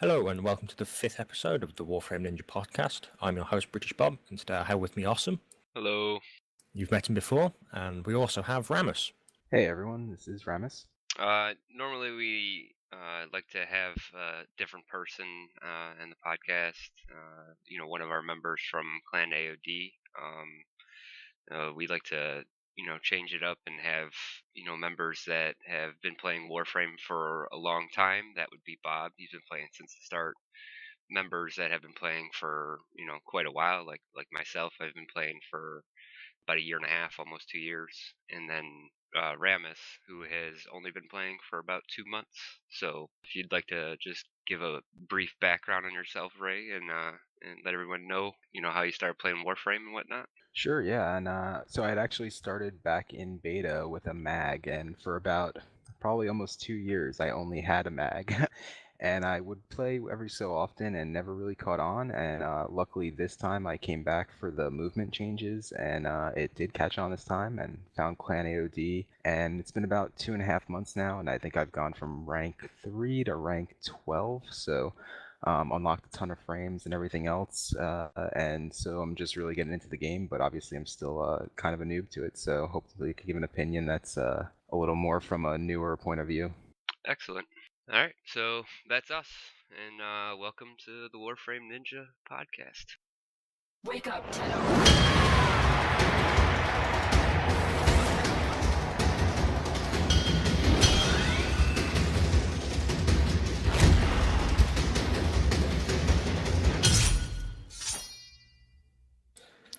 Hello and welcome to the fifth episode of the Warframe Ninja podcast. I'm your host, British Bob, and today I have with me Awesome. Hello. You've met him before, and we also have Ramus. Hey everyone, this is Ramus. Normally we like to have a different person in the podcast. One of our members from Clan AOD. We'd like to, change it up and have, members that have been playing Warframe for a long time. That would be Bob. He's been playing since the start. Members that have been playing for, quite a while, like myself. I've been playing for about a year and a half, almost 2 years, and then Ramus, who has only been playing for about 2 months. So, if you'd like to just give a brief background on yourself, Ray, and let everyone know, how you started playing Warframe and whatnot. Sure, yeah, and so I'd actually started back in beta with a mag, and for about probably almost 2 years, I only had a mag. And I would play every so often and never really caught on. And luckily this time I came back for the movement changes, and it did catch on this time and found Clan AOD. And it's been about 2.5 months now, and I think I've gone from rank 3 to rank 12. So unlocked a ton of frames and everything else. And so I'm just really getting into the game, but obviously I'm still kind of a noob to it. So hopefully you can give an opinion that's a little more from a newer point of view. Excellent. All right, so that's us, and welcome to the Warframe Ninja podcast. Wake up, Tenno!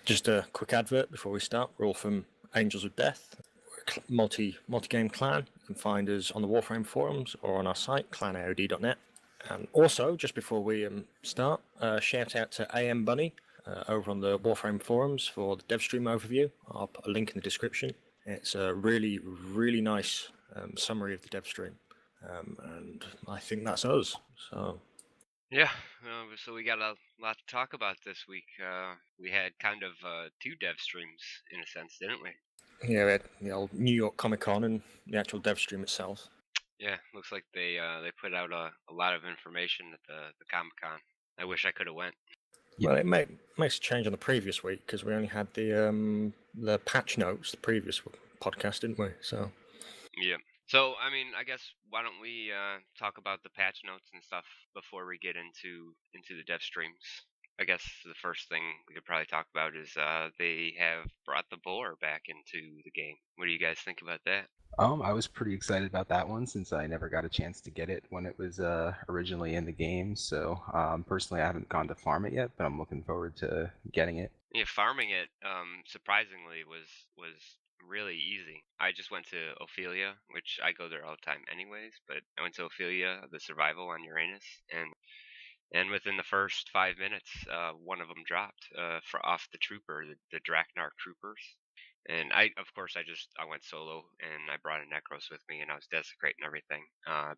Just a quick advert before we start. We're all from Angels of Death. We're a multi-game clan. You can find us on the Warframe Forums or on our site, clanaod.net. And also, just before we start, shout out to AM Bunny over on the Warframe Forums for the dev stream overview. I'll put a link in the description. It's a really, really nice summary of the dev stream. And I think that's us. So Yeah, so we got a lot to talk about this week. We had kind of two dev streams in a sense, didn't we? yeah, we had the old New York Comic Con and the actual dev stream itself. Yeah, looks like they put out a lot of information at the Comic Con. I wish I could have went. Yeah. Well, it makes a change on the previous week because we only had the patch notes the previous podcast, didn't we? So Yeah. So I mean, I guess why don't we talk about the patch notes and stuff before we get into the dev streams? I guess the first thing we could probably talk about is they have brought the boar back into the game. What do you guys think about that? I was pretty excited about that one since I never got a chance to get it when it was originally in the game. So personally, I haven't gone to farm it yet, but I'm looking forward to getting it. Yeah, farming it surprisingly was really easy. I just went to Ophelia, which I go there all the time anyways, but I went to Ophelia, the survival on Uranus, and within the first 5 minutes, one of them dropped off the trooper, the Draknar troopers. And of course, I went solo and I brought a Necros with me and I was desecrating everything.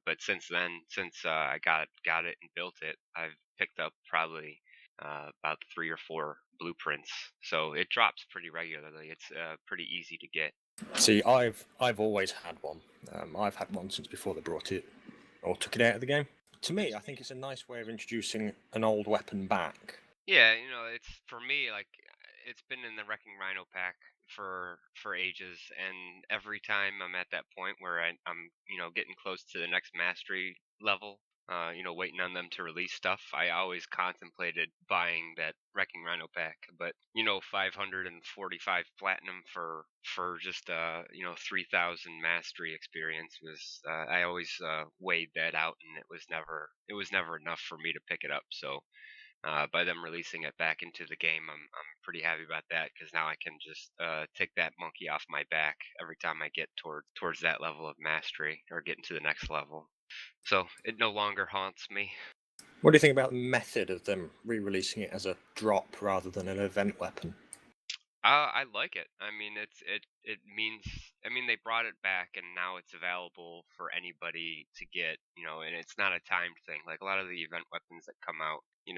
But since then, since I got it and built it, I've picked up probably about 3 or 4 blueprints. So it drops pretty regularly. It's pretty easy to get. see, I've always had one. I've had one since before they brought it or took it out of the game. To me, I think it's a nice way of introducing an old weapon back. Yeah, it's for me like it's been in the Wrecking Rhino pack for ages, and every time I'm at that point where I'm getting close to the next mastery level, waiting on them to release stuff, I always contemplated buying that Wrecking Rhino pack. But 545 platinum for just 3,000 mastery experience was I always weighed that out, and it was never enough for me to pick it up. So by them releasing it back into the game, I'm pretty happy about that because now I can just take that monkey off my back every time I get towards that level of mastery or get into the next level. So it no longer haunts me. What do you think about the method of them re-releasing it as a drop rather than an event weapon? I like it. I mean, it means they brought it back and now it's available for anybody to get. And it's not a timed thing. Like a lot of the event weapons that come out, you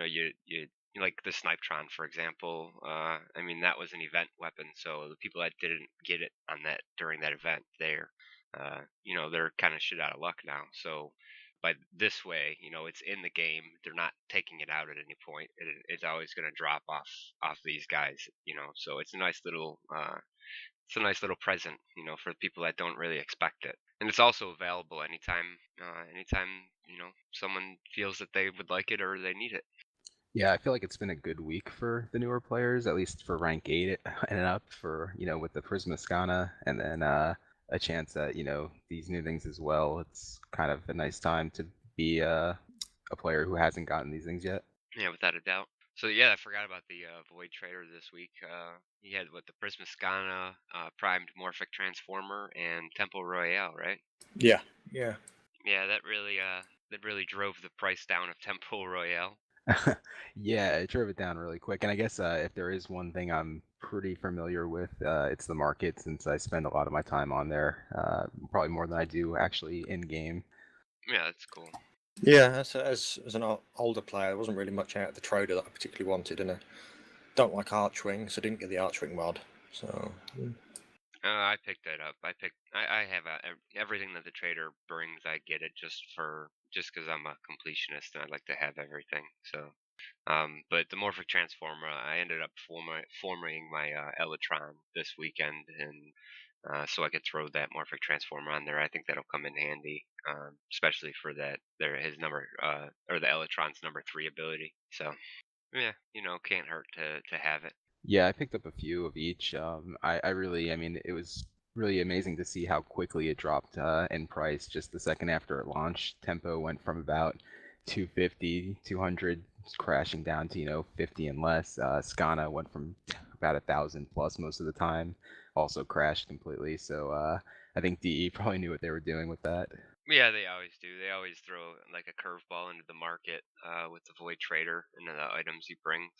like the Snipetron, for example. That was an event weapon, so the people that didn't get it on that during that event, they're kind of shit out of luck now. So by this way, it's in the game. They're not taking it out at any point. It's always going to drop off these guys, So it's a nice little present, for people that don't really expect it. And it's also available anytime someone feels that they would like it or they need it. Yeah, I feel like it's been a good week for the newer players, at least for rank 8 and up for, with the Prismaskana and then a chance at, these new things as well. It's kind of a nice time to be a player who hasn't gotten these things yet. Yeah, without a doubt. So yeah, I forgot about the Void Trader this week. He had the Prismaskana, primed Morphic Transformer, and Temple Royale, right? Yeah. Yeah, that really drove the price down of Temple Royale. Yeah, it drove it down really quick. And I guess if there is one thing I'm pretty familiar with, it's the market, since I spend a lot of my time on there, probably more than I do actually in game. Yeah, that's cool. Yeah, as an older player, there wasn't really much out of the trader that I particularly wanted, and I don't like Archwing, so I didn't get the Archwing mod. So I picked that up. I have everything that the trader brings. I get it just because I'm a completionist and I like to have everything. So, but the Morphic Transformer, I ended up forming my Elytron this weekend, and so I could throw that Morphic Transformer on there. I think that'll come in handy, especially for his number or the Elytron's number 3 ability. So, yeah, can't hurt to have it. Yeah, I picked up a few of each. I mean, it was really amazing to see how quickly it dropped in price just the second after it launched. Tempo went from about 250, 200, crashing down to, 50 and less. Skana went from about 1,000 plus most of the time, also crashed completely. So I think DE probably knew what they were doing with that. Yeah, they always do. They always throw like a curveball into the market with the Void Trader and the items he brings.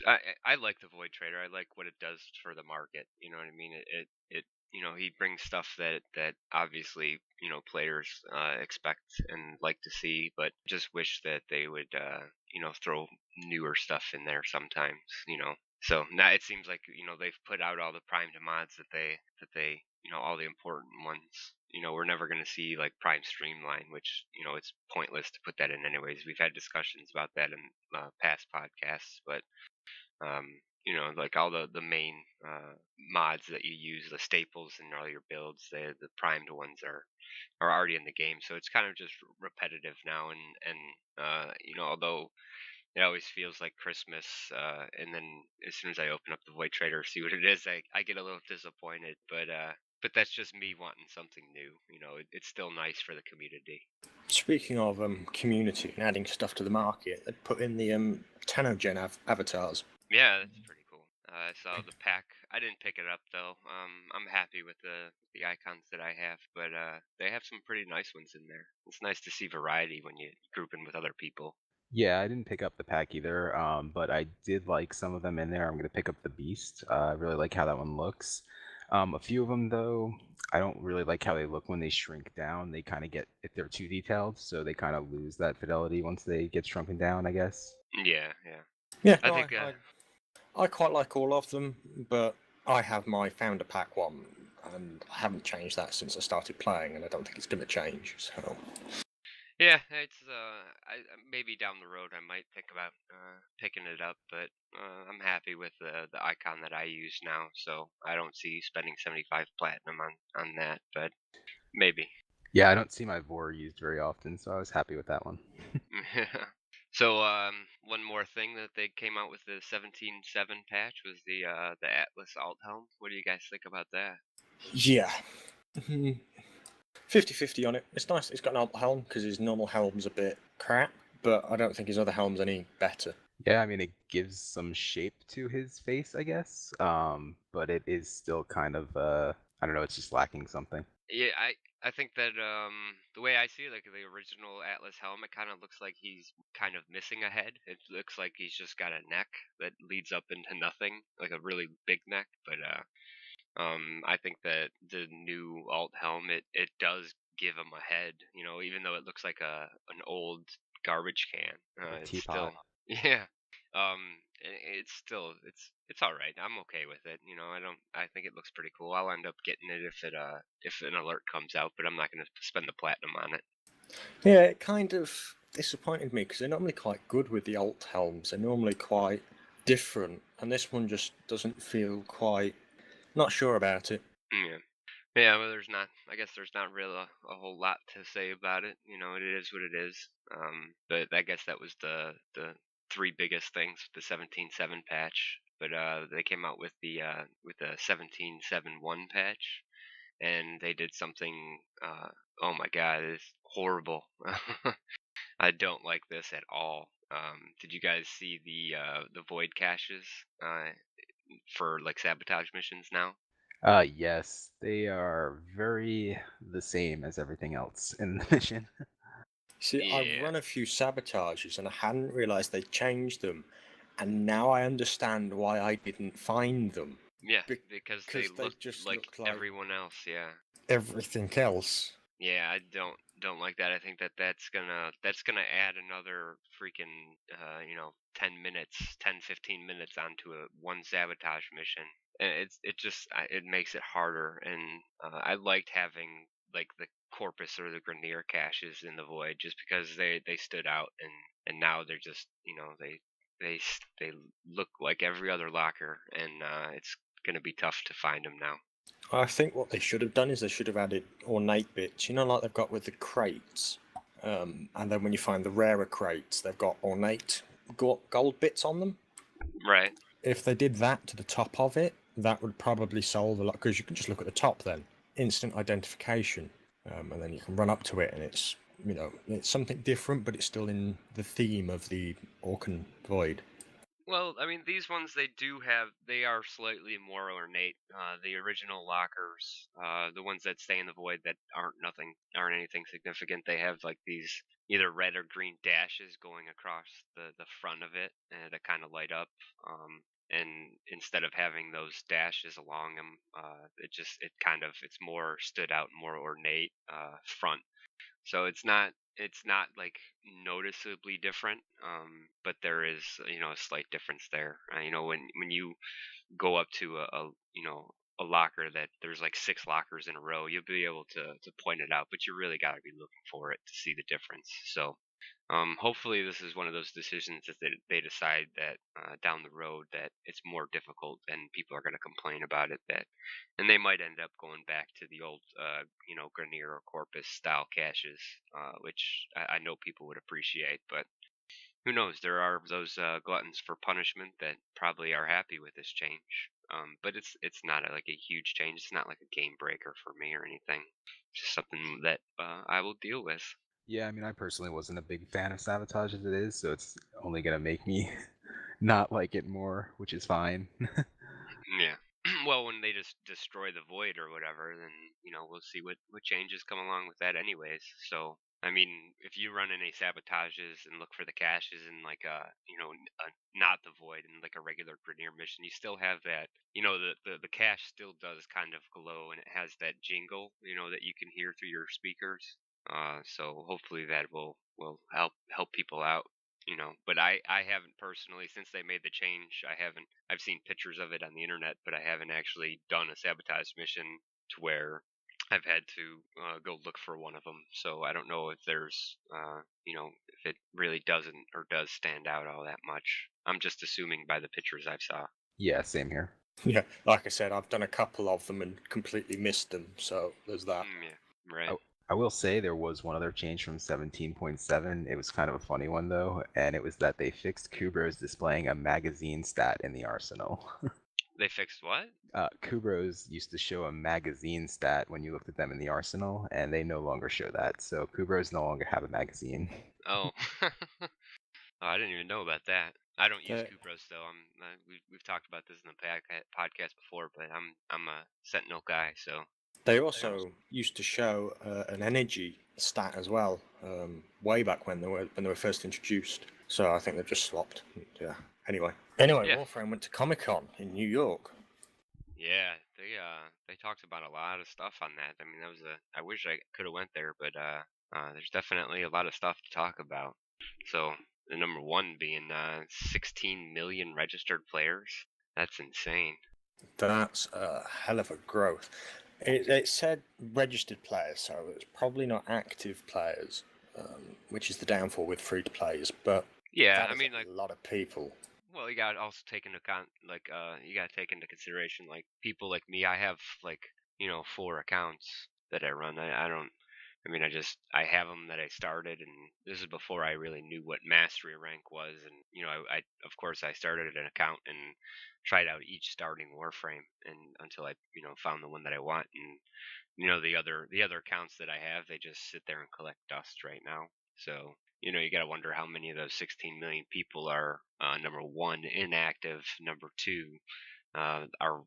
I like the Void Trader. I like what it does for the market. You know what I mean? It he brings stuff that obviously players expect and like to see, but just wish that they would throw newer stuff in there sometimes. So now it seems like they've put out all the primed mods that they all the important ones. We're never going to see like Prime Streamline, which it's pointless to put that in anyways. We've had discussions about that in past podcasts, but like all the main mods that you use, the staples in all your builds, the primed ones are already in the game, so it's kind of just repetitive now. And although it always feels like Christmas, and then as soon as I open up the Void Trader, see what it is, I get a little disappointed. But that's just me wanting something new. It's still nice for the community. speaking of community and adding stuff to the market, they put in the Tenogen avatars. Yeah, that's pretty cool. I saw the pack. I didn't pick it up though. I'm happy with the icons that I have, but they have some pretty nice ones in there. It's nice to see variety when you group in with other people. Yeah, I didn't pick up the pack either, but I did like some of them in there. I'm going to pick up the Beast. I really like how that one looks. A few of them, though, I don't really like how they look when they shrink down. They kind of get, if they're too detailed, so they kind of lose that fidelity once they get shrunken down, I guess. Yeah. Yeah, I no, think. I quite like all of them, but I have my Founder Pack one, and I haven't changed that since I started playing, and I don't think it's going to change. So Yeah, it's maybe down the road I might think about picking it up, but I'm happy with the icon that I use now, so I don't see spending 75 platinum on that, but maybe. Yeah, I don't see my Vor used very often, so I was happy with that one. So one more thing that they came out with the 17.7 patch was the Atlas Alt Helm. What do you guys think about that? yeah, 50-50 on it. It's nice. It's got an alt helm because his normal helm's a bit crap, but I don't think his other helm's any better. Yeah, I mean, it gives some shape to his face, I guess, but it is still kind of, I don't know, it's just lacking something. Yeah, I think that the way I see it, like the original Atlas helmet, kind of looks like he's kind of missing a head. It looks like he's just got a neck that leads up into nothing, like a really big neck. But I think that the new alt helm, it does give him a head. Even though it looks like an old garbage can, A it's teapot. still yeah. It's still it's all right. I'm okay with it. I think it looks pretty cool. I'll end up getting it if an alert comes out, but I'm not gonna spend the platinum on it. Yeah, it kind of disappointed me because they're normally quite good with the alt helms. They're normally quite different, and this one just doesn't feel quite. Not sure about it. Yeah. Yeah, well, I guess there's not really a whole lot to say about it. You know, it is what it is. But I guess that was the three biggest things with the 17.7 patch. But they came out with the 17.7.1 patch, and they did something. Oh my God, it's horrible. I don't like this at all. Did you guys see the void caches for like sabotage missions now? Yes, they are very the same as everything else in the mission. See, I've Yeah. run a few sabotages and I hadn't realised they changed them, and now I understand why I didn't find them. Yeah, because they Because they look just like look like everyone else. Yeah, everything else. yeah. I don't like that. I think that's gonna add another freaking 15 minutes onto a one sabotage mission. And it makes it harder. And I liked having like the Corpus or the Grenier caches in the void just because they stood out. And now they're just they look like every other locker, and it's gonna be tough to find them now. I think what they should have done is they should have added ornate bits, like they've got with the crates. And then when you find the rarer crates, they've got ornate gold bits on them. Right. If they did that to the top of it, that would probably solve a lot, because you can just look at the top then. Instant identification. And then you can run up to it, and it's something different, but it's still in the theme of the Orcan Void. Well, I mean, these ones they are slightly more ornate. The original lockers, the ones that stay in the void that aren't anything significant. They have like these either red or green dashes going across the front of it, that kind of light up. And instead of having those dashes along them, it's more stood out, more ornate front. So it's not like noticeably different, but there is a slight difference there. When you go up to a locker that there's like 6 lockers in a row, you'll be able to point it out, but you really got to be looking for it to see the difference. So hopefully this is one of those decisions that they decide that down the road that it's more difficult and people are going to complain about it, and they might end up going back to the old Grenier or Corpus style caches, which I know people would appreciate. But who knows? There are those gluttons for punishment that probably are happy with this change. But it's not like a huge change. It's not like a game breaker for me or anything. It's just something that I will deal with. Yeah, I mean, I personally wasn't a big fan of Sabotage as it is, so it's only gonna make me not like it more, which is fine. Yeah. Well, when they just destroy the void or whatever, then we'll see what changes come along with that, anyways. So I mean, if you run any sabotages and look for the caches in like not the void and like a regular Grenier mission, you still have that. The cache still does kind of glow, and it has that jingle, that you can hear through your speakers. So hopefully that will help people out. But I haven't personally, since they made the change, I've seen pictures of it on the internet, but I haven't actually done a sabotage mission to where I've had to go look for one of them. So I don't know if there's if it really doesn't or does stand out all that much. I'm just assuming by the pictures I've saw. Yeah, same here. Yeah, like I said, I've done a couple of them and completely missed them, so there's that. Yeah, right. I will say there was one other change from 17.7. It was kind of a funny one though, and it was that they fixed Kubro's displaying a magazine stat in the arsenal. They fixed what? Kubro's used to show a magazine stat when you looked at them in the arsenal, and they no longer show that. So Kubro's no longer have a magazine. Oh. Oh, I didn't even know about that. I don't use They- Kupros though. We've talked about this in the podcast before, but I'm a Sentinel guy, so. They also used to show an energy stat as well, way back when they were first introduced. So I think they've just swapped. Yeah. Anyway, Yeah. Warframe went to Comic-Con in New York. Yeah, they talked about a lot of stuff on that. I mean, I wish I could have went there, but there's definitely a lot of stuff to talk about. So the number one being 16 million registered players. That's insane. That's a hell of a growth. It said registered players, so it's probably not active players. which is the downfall with free-to-plays. But Yeah, that I is mean, a like, lot of people. well, you got to also take into account, like, you got to take into consideration, like, people like me. I have like, 4 accounts that I run. I don't. I mean, I have them that I started, and this is before I really knew what mastery rank was. And I of course I started an account and tried out each starting Warframe, and until I found the one that I want. And the other accounts that I have, they just sit there and collect dust right now. So you got to wonder how many of those 16 million people are number one, inactive, number two, are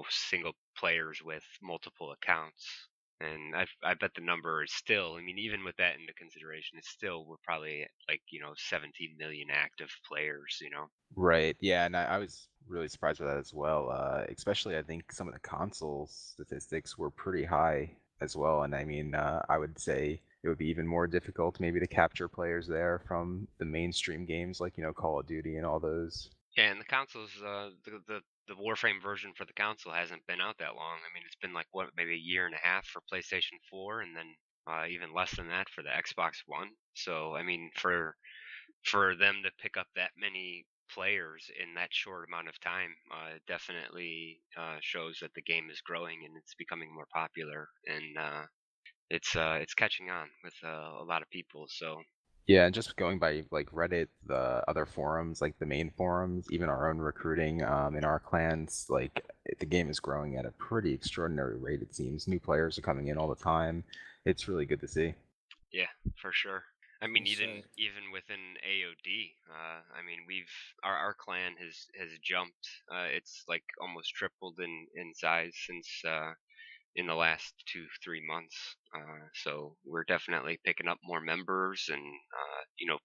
single players with multiple accounts. And I bet the number is still, I mean, even with that into consideration, it's still, we're probably at like 17 million active players. Right. Yeah, and I was really surprised with that as well. Especially, I think some of the console statistics were pretty high as well. And I mean, I would say it would be even more difficult maybe to capture players there from the mainstream games like Call of Duty and all those. Yeah, and the consoles, the Warframe version for the console hasn't been out that long. I mean, it's been like what, maybe a year and a half for PlayStation 4, and then even less than that for the Xbox One. So I mean, for them to pick up that many players in that short amount of time, it definitely shows that the game is growing and it's becoming more popular, and it's catching on with a lot of people. So Yeah, and just going by like Reddit, the other forums, like the main forums, even our own recruiting in our clans, like the game is growing at a pretty extraordinary rate, it seems. New players are coming in all the time. It's really good to see. yeah, for sure. I mean, So- even within AOD, I mean, our clan has jumped. It's like almost tripled in size since in the last 2-3 months. So we're definitely picking up more members, and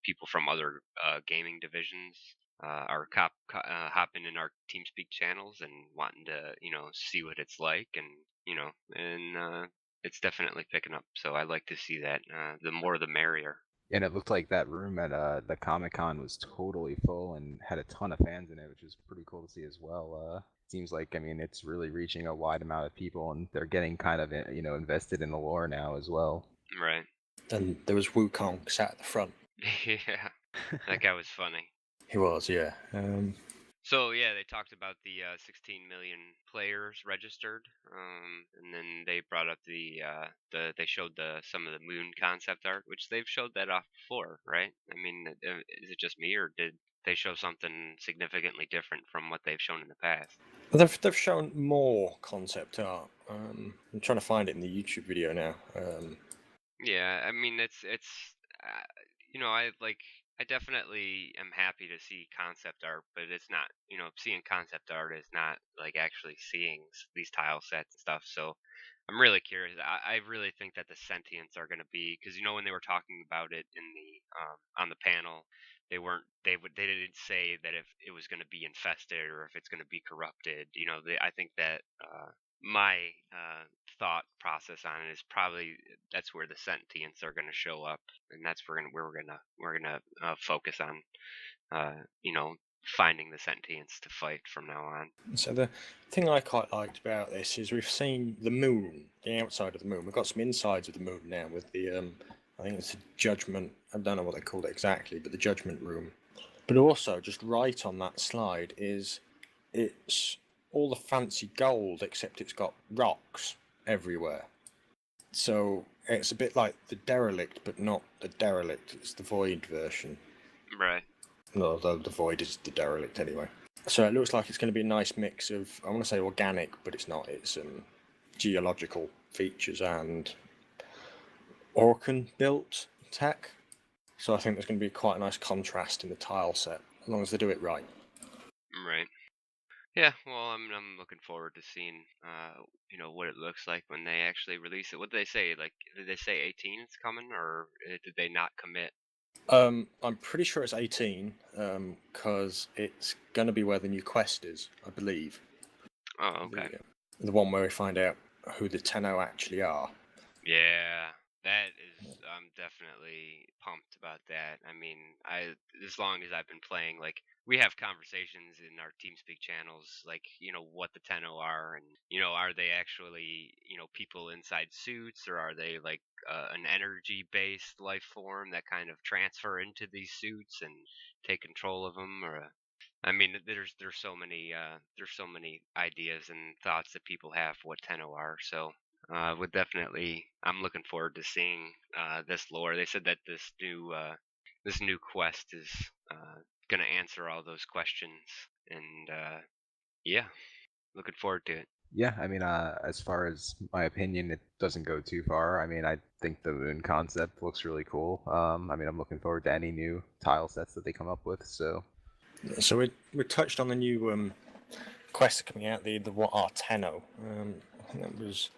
people from other gaming divisions are hopping in our TeamSpeak channels and wanting to see what it's like, and it's definitely picking up. So I like to see that. The more the merrier. And it looked like that room at the Comic Con was totally full and had a ton of fans in it, which was pretty cool to see as well. Seems like, I mean, it's really reaching a wide amount of people, and they're getting kind of invested in the lore now as well. Right. And there was Wukong sat at the front. Yeah, that guy was funny. He was, yeah. So yeah, they talked about the 16 million players registered, and then they brought up they showed some of the moon concept art, which they've showed that off before, right? I mean, is it just me, or did they show something significantly different from what they've shown in the past? They've shown more concept art. I'm trying to find it in the YouTube video now. Yeah, I mean, I definitely am happy to see concept art, but it's not, seeing concept art is not like actually seeing these tile sets and stuff. So I'm really curious. I really think that the sentients are going to be, because when they were talking about it in the on the panel, they didn't say that if it was going to be infested or if it's going to be corrupted. I think that my thought process on it is probably that's where the sentients are going to show up, and that's where we're gonna focus on, finding the sentients to fight from now on. So the thing I quite liked about this is we've seen the moon, the outside of the moon. We've got some insides of the moon now with the I think it's a judgment. I don't know what they called it exactly, but the judgment room. But also, just right on that slide it's all the fancy gold, except it's got rocks everywhere. So it's a bit like the derelict, but not the derelict. It's the void version. Right. Although the void is the derelict anyway. So it looks like it's going to be a nice mix of, I want to say organic, but it's not. It's geological features and Orcan built tech. So I think there's going to be quite a nice contrast in the tile set, as long as they do it right. Right. Yeah, well, I'm looking forward to seeing what it looks like when they actually release it. What did they say? Like, did they say 18 is coming, or did they not commit? I'm pretty sure it's 18, because it's going to be where the new quest is, I believe. Oh, okay. The one where we find out who the Tenno actually are. Yeah. That is, I'm definitely pumped about that. I mean, as long as I've been playing, like we have conversations in our TeamSpeak channels, like what the Tenno are, and are they actually people inside suits, or are they like an energy-based life form that kind of transfer into these suits and take control of them, or I mean, there's so many ideas and thoughts that people have what Tenno are. So would definitely, I'm looking forward to seeing this lore. They said that this new quest is gonna answer all those questions, and yeah, looking forward to it. Yeah, I mean, as far as my opinion, it doesn't go too far. I mean, I think the moon concept looks really cool. I mean, I'm looking forward to any new tile sets that they come up with. So, So we touched on the new quest coming out, the what are Tenno. I think that was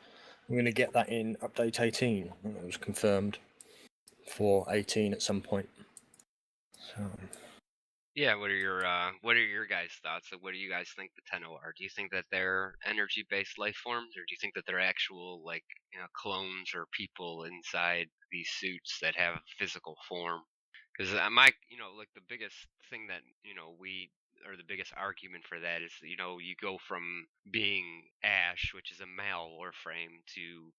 we're going to get that in update 18. I think that was confirmed for 18 at some point. So Yeah, what are your guys' thoughts? Like, what do you guys think the Tenno are? Do you think that they're energy-based life forms, or do you think that they're actual like clones or people inside these suits that have physical form? Because like the biggest thing that we or the biggest argument for that is you go from being Ash, which is a male Warframe, to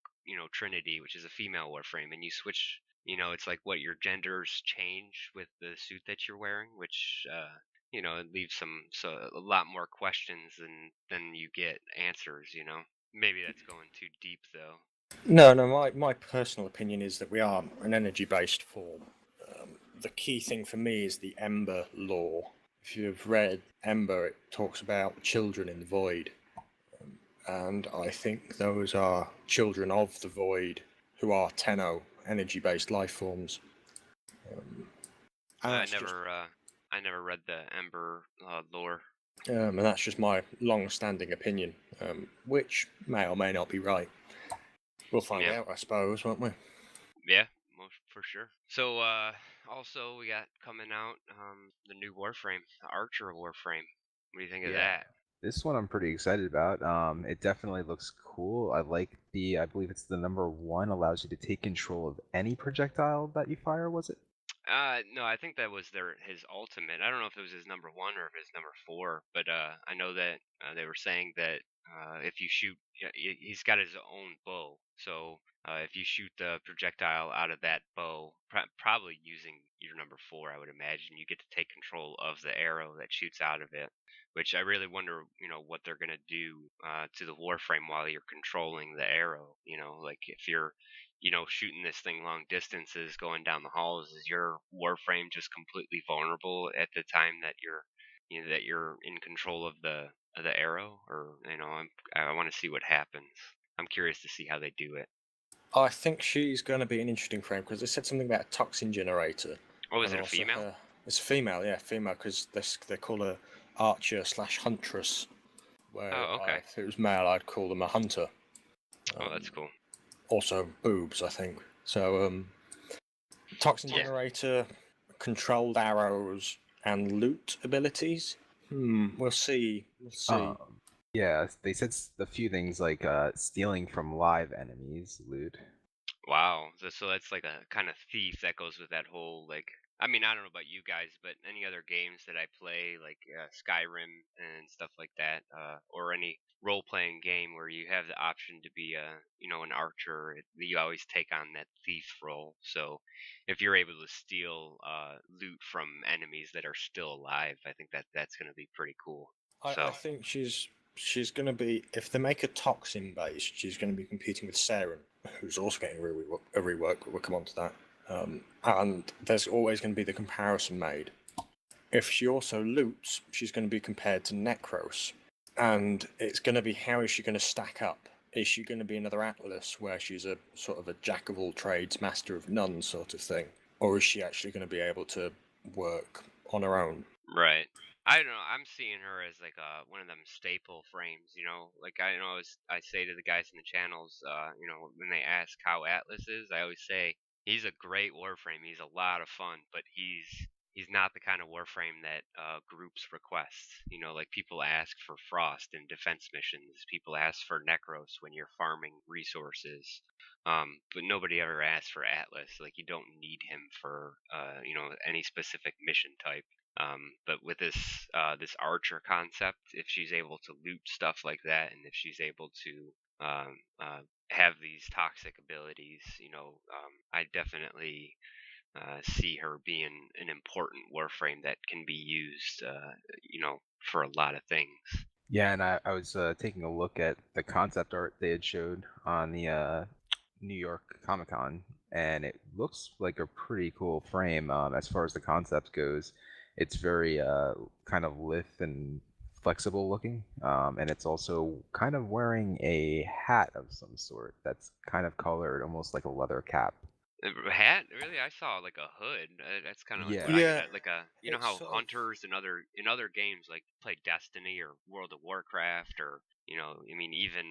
Trinity, which is a female Warframe, and you switch. It's like what your genders change with the suit that you're wearing, which it leaves a lot more questions than you get answers. Maybe that's going too deep though. no, my personal opinion is that we are an energy-based form. The key thing for me is the Ember lore. If you've read Ember, it talks about children in the void, and I think those are children of the void who are Tenno, energy-based life forms. And I that's never read the Ember lore. and that's just my long-standing opinion, which may or may not be right. We'll find out, I suppose, won't we? Yeah, most for sure. So also we got coming out the new Warframe, the Archer Warframe. What do you think of yeah, that? this one I'm pretty excited about. It definitely looks cool. I like I believe it's the number one allows you to take control of any projectile that you fire. Was it? No, I think that was his ultimate. I don't know if it was his number one or if it's number four, but I know that they were saying that if you shoot, he's got his own bow. So if you shoot the projectile out of that bow, probably using your number four, I would imagine you get to take control of the arrow that shoots out of it. Which I really wonder, what they're gonna do to the Warframe while you're controlling the arrow. Like if you're shooting this thing long distances going down the halls, is your Warframe just completely vulnerable at the time that you're in control of the arrow? Or I want to see what happens. I'm curious to see how they do it. I think she's going to be an interesting frame because they said something about a toxin generator. Oh, is and it a also female? It's a female, yeah, female, because they call her archer/huntress. Where Oh, okay. if it was male, I'd call them a hunter. Oh, that's cool. Also boobs, I think. So toxin Yeah. generator, controlled arrows, and loot abilities. We'll see. We'll see. Yeah, they said a few things like stealing from live enemies, loot. Wow. So that's like a kind of thief that goes with that whole like. I mean, I don't know about you guys, but any other games that I play, like Skyrim and stuff like that, or any role-playing game where you have the option to be an archer, you always take on that thief role. So if you're able to steal loot from enemies that are still alive, I think that's going to be pretty cool. I think she's going to be, if they make a toxin based, she's going to be competing with Saren, who's also getting a rework. We'll come on to that. And there's always going to be the comparison made. If she also loots, she's going to be compared to Necros. And it's going to be, how is she going to stack up? Is she going to be another Atlas, where she's a sort of a jack of all trades, master of none sort of thing? Or is she actually going to be able to work on her own? Right. I don't know. I'm seeing her as like one of them staple frames. Like I say to the guys in the channels, when they ask how Atlas is, I always say he's a great Warframe. He's a lot of fun, but he's not the kind of Warframe that groups requests. You know, like people ask for Frost in defense missions. People ask for Necros when you're farming resources. But nobody ever asks for Atlas. Like you don't need him for any specific mission type. But with this Archer concept, if she's able to loot stuff like that, and if she's able to have these toxic abilities, I definitely see her being an important Warframe that can be used, for a lot of things. Yeah, and I was taking a look at the concept art they had showed on the New York Comic Con, and it looks like a pretty cool frame as far as the concept goes. It's very kind of lithe and flexible looking, and it's also kind of wearing a hat of some sort that's kind of colored almost like a leather cap. A hat? Really? I saw like a hood. That's kind of like Yeah. what I Yeah, get. Like it's how sort of. hunters and other games like play Destiny or World of Warcraft or even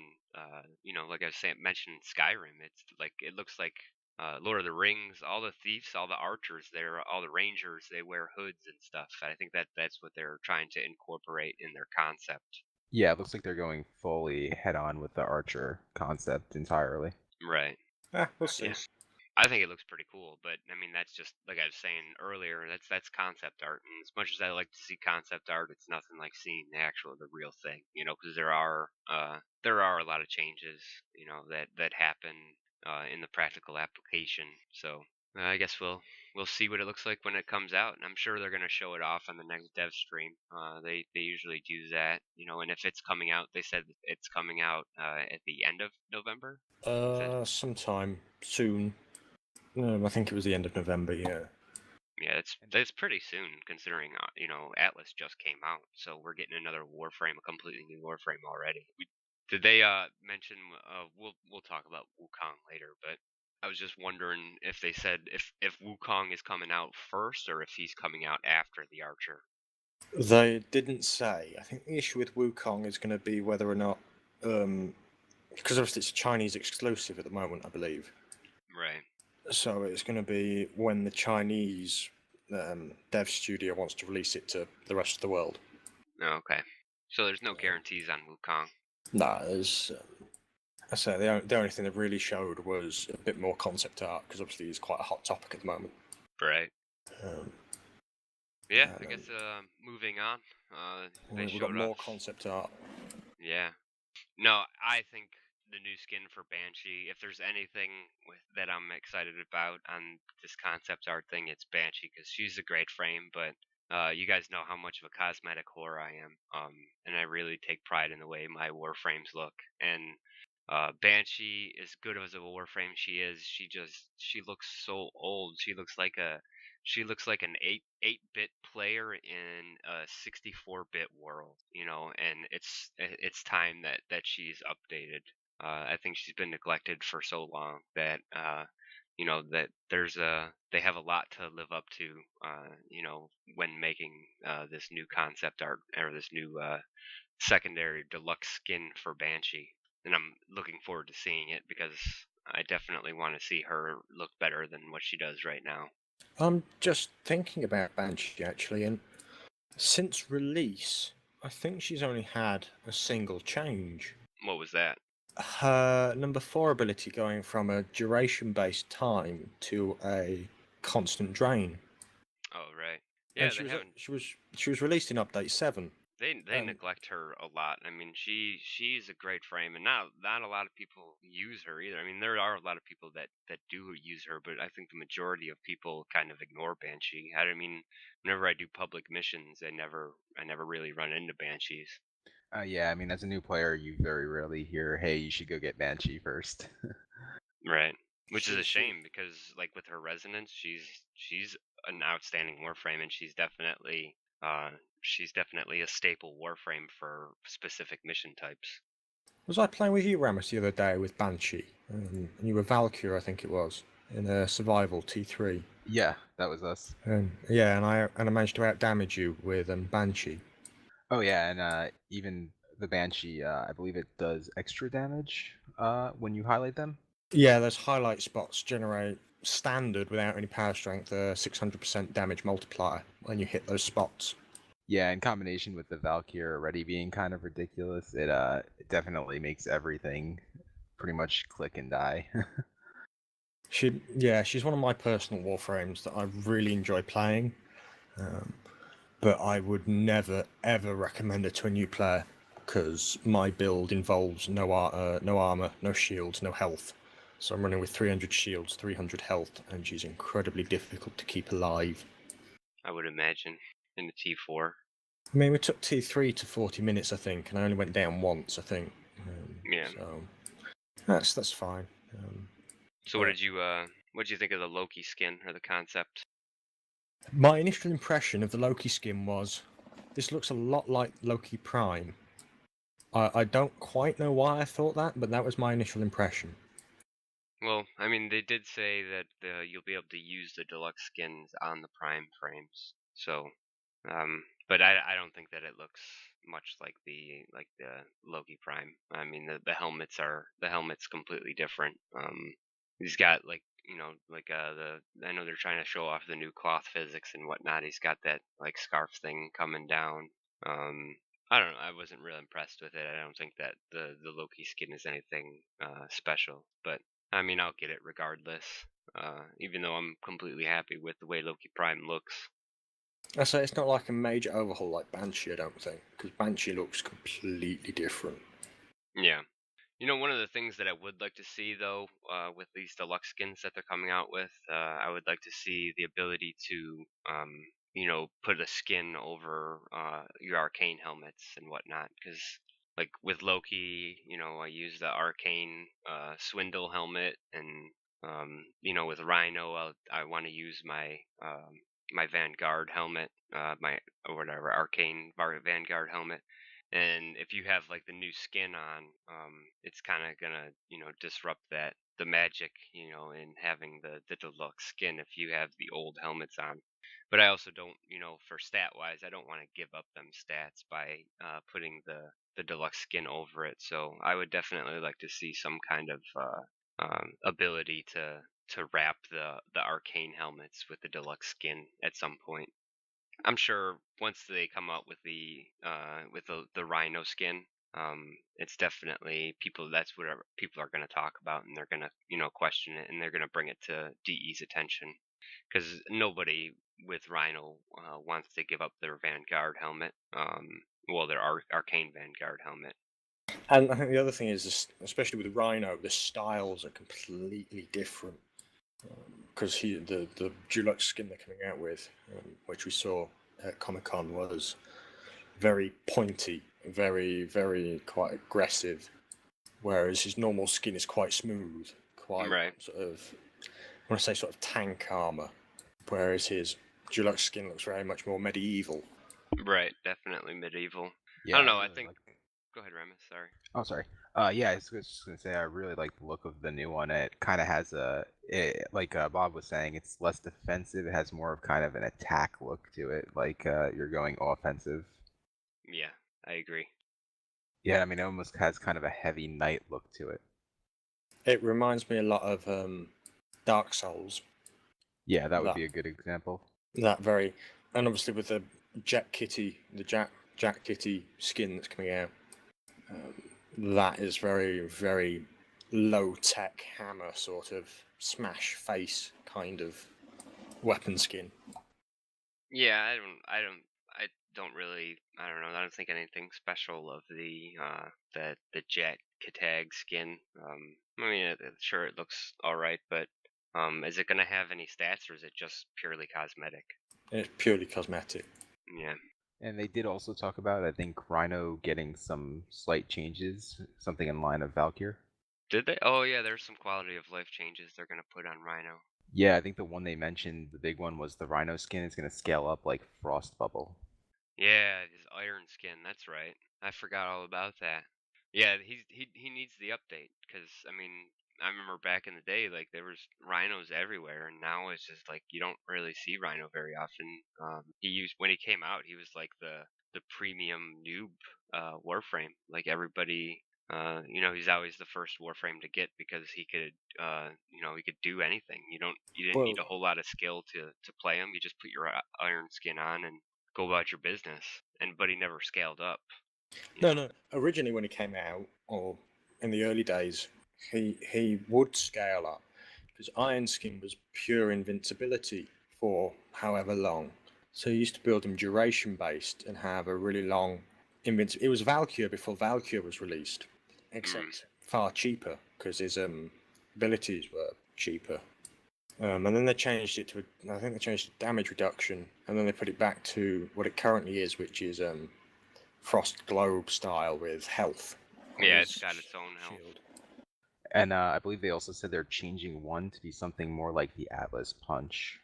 like I was saying, mentioned Skyrim. It's like it looks like Lord of the Rings. All the thieves, all the archers, all the rangers, they wear hoods and stuff. I think that's what they're trying to incorporate in their concept. Yeah, it looks like they're going fully head on with the Archer concept entirely. Right. We'll see. Yeah. I think it looks pretty cool, but I mean that's just like I was saying earlier. That's concept art, and as much as I like to see concept art, it's nothing like seeing the real thing. Because there are a lot of changes, that happen in the practical application. So I guess we'll see what it looks like when it comes out, and I'm sure they're gonna show it off on the next dev stream. They usually do that, and if it's coming out, they said it's coming out at the end of November. Sometime soon. I think it was the end of November. Yeah. Yeah, it's pretty soon considering Atlas just came out, so we're getting another Warframe, a completely new Warframe already. Did they mention? We'll talk about Wukong later, but I was just wondering if they said if Wukong is coming out first or if he's coming out after the Archer. They didn't say. I think the issue with Wukong is going to be whether or not, because obviously it's a Chinese exclusive at the moment, I believe. Right. So it's going to be when the Chinese dev studio wants to release it to the rest of the world. Oh, okay. So there's no guarantees on Wukong. No, there's. I say the only thing they really showed was a bit more concept art because obviously it's quite a hot topic at the moment. Right. Um, Yeah, I guess moving on. They we've got showed more off. concept art. Yeah. No, I think the new skin for Banshee, if there's anything that I'm excited about on this concept art thing, it's Banshee, because she's a great frame, but you guys know how much of a cosmetic whore I am, and I really take pride in the way my Warframes look, and Banshee, as good as a Warframe she is, she looks so old. She looks like an 8-bit player in a 64-bit world, and it's time that she's updated. I think she's been neglected for so long that that they have a lot to live up to, when making this new concept art or this new secondary deluxe skin for Banshee. And I'm looking forward to seeing it because I definitely want to see her look better than what she does right now. I'm just thinking about Banshee actually, and since release, I think she's only had a single change. What was that? Her number 4 ability going from a duration-based time to a constant drain. Oh, right. Yeah, And she was released in update 7. They neglect her a lot. I mean, she's a great frame, and not a lot of people use her either. I mean, there are a lot of people that do use her, but I think the majority of people kind of ignore Banshee. I mean, whenever I do public missions, I never really run into Banshees. Yeah, I mean, as a new player, you very rarely hear, "Hey, you should go get Banshee first." Right. Which is a She- shame because, like, with her resonance, she's an outstanding Warframe, and she's definitely a staple Warframe for specific mission types. Was I playing with you, Ramus, the other day with Banshee? And you were Valkyrie, I think it was, in a survival T3. Yeah, that was us. Yeah, and I managed to outdamage you with Banshee. Oh yeah, and even the Banshee, I believe it does extra damage when you highlight them. Yeah, those highlight spots generate standard without any power strength, 600% damage multiplier when you hit those spots. Yeah, in combination with the Valkyr already being kind of ridiculous, it definitely makes everything pretty much click and die. She's one of my personal Warframes that I really enjoy playing, but I would never ever recommend her to a new player because my build involves no armor, no shields, no health. So I'm running with 300 shields, 300 health, and she's incredibly difficult to keep alive. I would imagine in the T4. I mean, we took T3 to 40 minutes, I think, and I only went down once, I think. Yeah. So that's fine. So what did you think of the Loki skin or the concept? My initial impression of the Loki skin was, this looks a lot like Loki Prime. I don't quite know why I thought that, but that was my initial impression. Well, I mean, they did say that you'll be able to use the deluxe skins on the Prime frames. So, but I don't think that it looks much like the Loki Prime. I mean, the helmet's completely different. He's got like I know they're trying to show off the new cloth physics and whatnot. He's got that like scarf thing coming down. I don't know. I wasn't real impressed with it. I don't think that the Loki skin is anything special, but I mean, I'll get it regardless. Even though I'm completely happy with the way Loki Prime looks. I say it's not like a major overhaul like Banshee, I don't think, because Banshee looks completely different. Yeah. You know, one of the things that I would like to see, though, with these deluxe skins that they're coming out with, I would like to see the ability to, put a skin over your arcane helmets and whatnot. Because, like with Loki, I use the arcane swindle helmet, and with Rhino, I want to use my my Vanguard helmet, my or whatever arcane Vanguard helmet. And if you have like the new skin on, it's kind of gonna disrupt the magic in having the deluxe skin if you have the old helmets on. But I also don't, for stat wise, I don't want to give up them stats by putting the deluxe skin over it. So I would definitely like to see some kind of ability to wrap the arcane helmets with the deluxe skin at some point. I'm sure once they come out with the Rhino skin, it's definitely people. That's what people are going to talk about, and they're going to question it, and they're going to bring it to DE's attention because nobody with Rhino wants to give up their Vanguard helmet. Their Arcane Vanguard helmet. And I think the other thing is, especially with Rhino, the styles are completely different. Because the deluxe skin they're coming out with, which we saw at Comic-Con, was very pointy, very quite aggressive, whereas his normal skin is quite smooth, quite sort of, I want to say sort of tank armor, whereas his deluxe skin looks very much more medieval. Right, definitely medieval. Yeah, I don't know. really I think. Go ahead, Remus. Sorry. Oh, sorry. Yeah, I was just gonna say I really like the look of the new one. It kind of has like Bob was saying, it's less defensive. It has more of kind of an attack look to it, like you're going offensive. Yeah, I agree. Yeah, I mean, it almost has kind of a heavy knight look to it. It reminds me a lot of Dark Souls. Yeah, that would be a good example. And obviously with the Jack Kitty skin that's coming out, that is very, very low-tech hammer sort of smash face kind of weapon skin. Yeah, I don't think anything special of the Jet Katag skin. I mean, sure it looks all right, but is it gonna have any stats or is it just purely cosmetic? It's purely cosmetic. Yeah. And they did also talk about, I think, Rhino getting some slight changes, something in line of Valkyr. Did they? Oh yeah, there's some quality of life changes they're gonna put on Rhino. Yeah, I think the one they mentioned, the big one, was the Rhino skin is going to scale up like Frost Bubble. Yeah, his iron skin. That's right. I forgot all about that. Yeah, he needs the update because I mean I remember back in the day like there was rhinos everywhere, and now it's just like you don't really see rhino very often. When he came out, he was like the premium noob Warframe. Like everybody He's always the first Warframe to get because he could, he could do anything. You didn't Well, need a whole lot of skill to play him. You just put your iron skin on and go about your business. But he never scaled up. no. Originally, when he came out, or in the early days, he would scale up because Iron Skin was pure invincibility for however long. So he used to build him duration based and have a really long invincibility. It was Valkyr before Valkyr was released, except far cheaper because his abilities were cheaper. And then they changed it to, I think they changed it to damage reduction, and then they put it back to what it currently is, which is Frost Globe style with health. on Yeah, his it's got its own health. shield. And I believe they also said they're changing one to be something more like the Atlas Punch.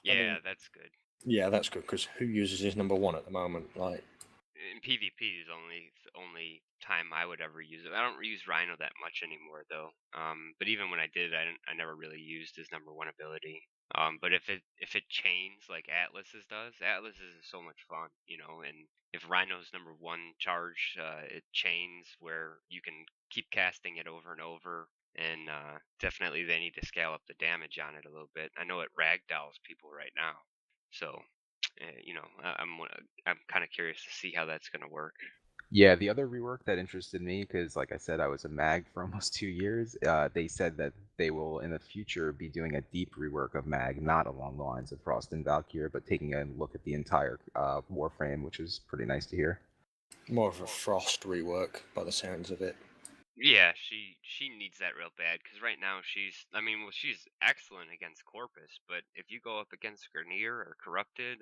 Yeah, that's good. Yeah, that's good because who uses his number one at the moment? Like, In PvP is only time I would ever use it. I don't use Rhino that much anymore though. But even when I did, I never really used his number one ability. But if it chains like Atlas's does, Atlas's is so much fun, And if Rhino's number one charge, it chains where you can keep casting it over and over. And definitely they need to scale up the damage on it a little bit. I know it ragdolls people right now, so I'm kind of curious to see how that's going to work. Yeah, the other rework that interested me, because like I said, I was a mag for almost 2 years. They said that they will in the future be doing a deep rework of mag, not along the lines of Frost and Valkyr, but taking a look at the entire Warframe, which is pretty nice to hear. more of a Frost rework by the sounds of it. Yeah, she needs that real bad because right now she's excellent against Corpus, but if you go up against Grineer or Corrupted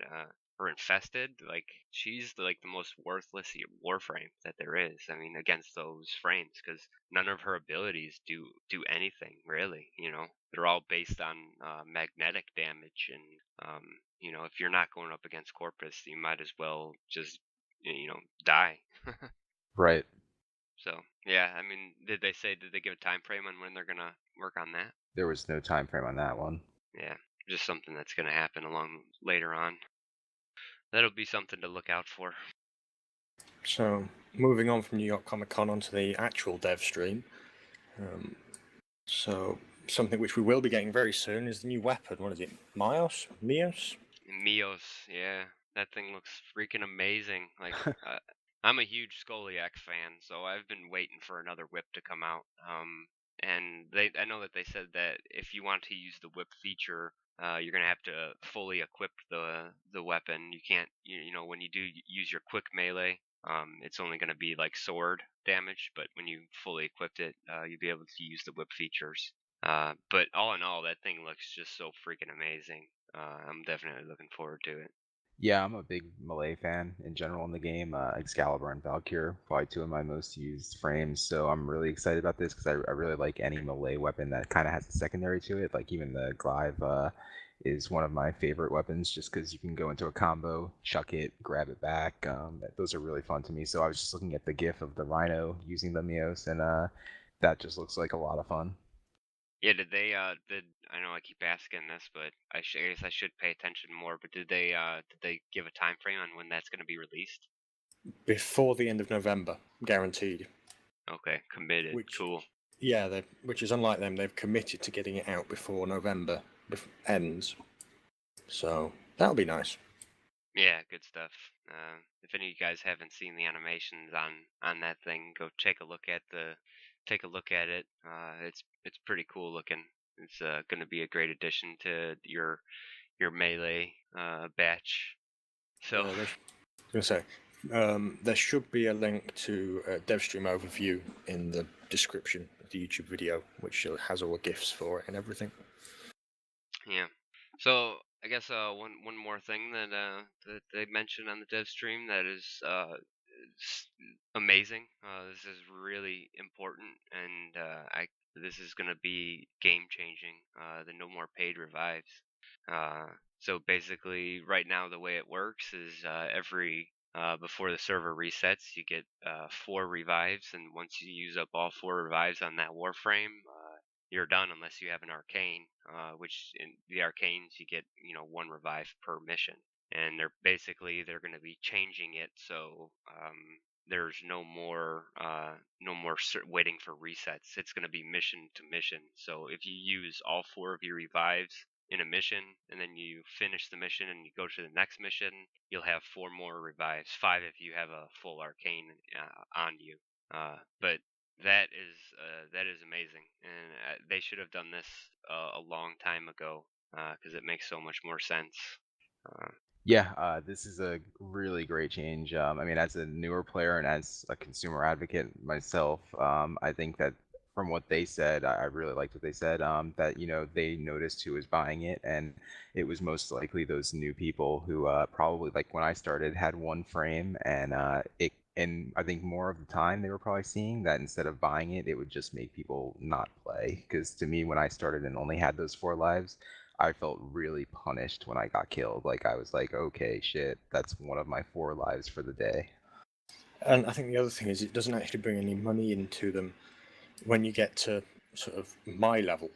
or Infested, like she's the most worthless Warframe that there is. I mean, against those frames because none of her abilities do anything really. They're all based on magnetic damage, and if you're not going up against Corpus, you might as well just die. Right. So yeah, I mean, did they give a time frame on when they're gonna work on that? There was no time frame on that one. Yeah, just something that's gonna happen along later on. That'll be something to look out for. So, moving on from New York Comic Con onto the actual dev stream. So, something which we will be getting very soon is the new weapon. What is it? Mios? Mios, yeah, that thing looks freaking amazing. Like, I'm a huge Skoliak fan, so I've been waiting for another whip to come out. And I know that they said that if you want to use the whip feature, you're gonna have to fully equip the weapon. You can't, when you do use your quick melee, it's only gonna be like sword damage. But when you fully equipped it, you'll be able to use the whip features. But all in all, that thing looks just so freaking amazing. I'm definitely looking forward to it. Yeah, I'm a big melee fan in general in the game. Excalibur and Valkyr, probably two of my most used frames. So I'm really excited about this because I really like any melee weapon that kind of has a secondary to it. Like even the Glaive is one of my favorite weapons just because you can go into a combo, chuck it, grab it back. Those are really fun to me. So I was just looking at the GIF of the Rhino using the Mios, and that just looks like a lot of fun. Yeah, did I know I keep asking this, but I guess I should pay attention more. But did they give a time frame on when that's going to be released? Before the end of November, guaranteed. Okay, committed. Cool. Yeah, which is unlike them. They've committed to getting it out before November ends. So that'll be nice. Yeah, good stuff. If any of you guys haven't seen the animations on that thing, go take a look at it. It's pretty cool looking. It's going to be a great addition to your melee batch. So I was going to say, there should be a link to a DevStream overview in the description of the YouTube video, which has all the GIFs for it and everything. yeah. So I guess one more thing that they mentioned on the dev stream that is amazing. This is really important, and this is going to be game changing. The no more paid revives. So basically, right now the way it works is before the server resets, you get 4 revives, and once you use up all 4 revives on that Warframe, you're done unless you have an arcane. Which in the arcanes you get 1 revive per mission, and they're going to be changing it so there's no more waiting for resets. It's going to be mission to mission. So if you use all 4 of your revives in a mission, and then you finish the mission and you go to the next mission, you'll have 4 more revives, 5 if you have a full arcane on you. But that is amazing, and they should have done this a long time ago, because it makes so much more sense. Yeah, this is a really great change. I mean, as a newer player and as a consumer advocate myself, I think that from what they said, I really liked what they said. That they noticed who was buying it, and it was most likely those new people who probably, like when I started, had one frame, and and I think more of the time they were probably seeing that instead of buying it, it would just make people not play. Because to me, when I started and only had those 4 lives, I felt really punished when I got killed. Like I was like, okay, shit, that's one of my 4 lives for the day. And I think the other thing is it doesn't actually bring any money into them when you get to sort of my level,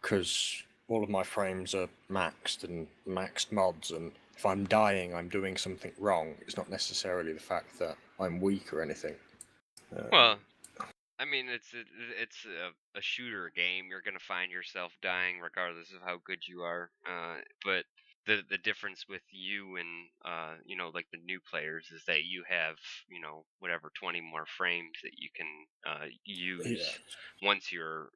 because all of my frames are maxed and maxed mods, and if I'm dying, I'm doing something wrong. It's not necessarily the fact that I'm weak or anything. Well, I mean, it's a shooter game. You're gonna find yourself dying regardless of how good you are. But the difference with you and like the new players is that you have whatever 20 more frames that you can use once your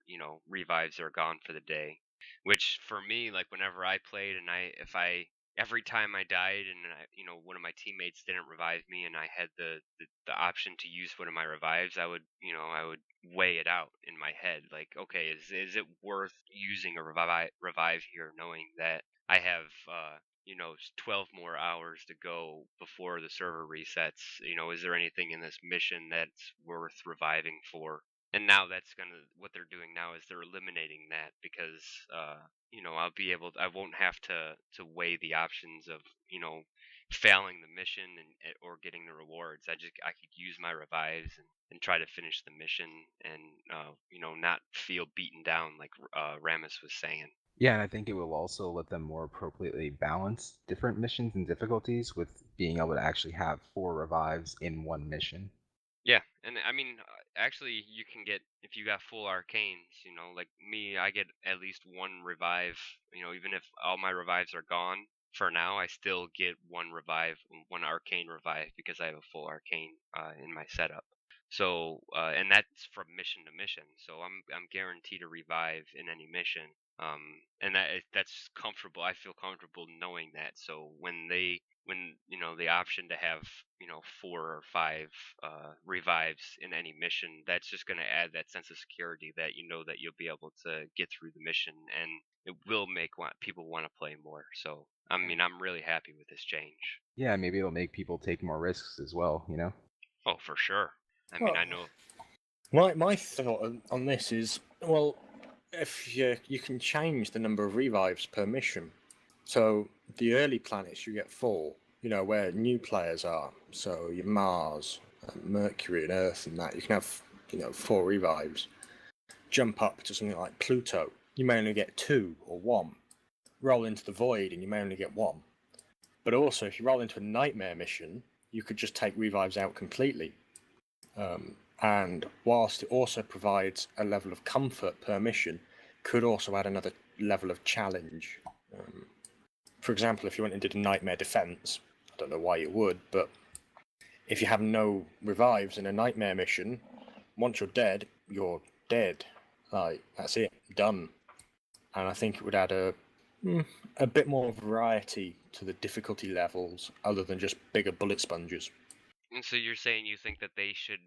revives are gone for the day. Which for me, like whenever I played and every time I died and one of my teammates didn't revive me and I had the option to use one of my revives, I would weigh it out in my head, like, okay, is it worth using a revive here, knowing that I have 12 more hours to go before the server resets? Is there anything in this mission that's worth reviving for? And now what they're doing now is they're eliminating that, because I won't have to weigh the options of failing the mission or getting the rewards. I could use my revives and try to finish the mission, and not feel beaten down like Ramus was saying. Yeah, and I think it will also let them more appropriately balance different missions and difficulties with being able to actually have 4 revives in one mission. Yeah, and I mean, actually, you can get, if you got full arcanes, like me, I get at least 1 revive. Even if all my revives are gone for now, I still get 1 revive, 1 arcane revive, because I have a full arcane in my setup. So, and that's from mission to mission. So I'm guaranteed a revive in any mission. And that's comfortable. I feel comfortable knowing that. So when the option to have 4 or 5 revives in any mission, that's just going to add that sense of security that that you'll be able to get through the mission, and it will make people want to play more. So I mean, I'm really happy with this change. Yeah, maybe it'll make people take more risks as well, Oh, for sure. I mean, I know. My thought on this is, well, if you can change the number of revives per mission, so the early planets you get 4, where new players are, so your Mars, Mercury and Earth and that, you can have 4 revives. Jump up to something like Pluto, you may only get 2 or 1. Roll into the Void and you may only get 1. But also, if you roll into a Nightmare mission, you could just take revives out completely. And whilst it also provides a level of comfort per mission, could also add another level of challenge. For example, if you went and did a Nightmare Defense, I don't know why you would, but if you have no revives in a Nightmare mission, once you're dead, you're dead. Like, that's it, done. And I think it would add a bit more variety to the difficulty levels, other than just bigger bullet sponges. And so you're saying you think that they should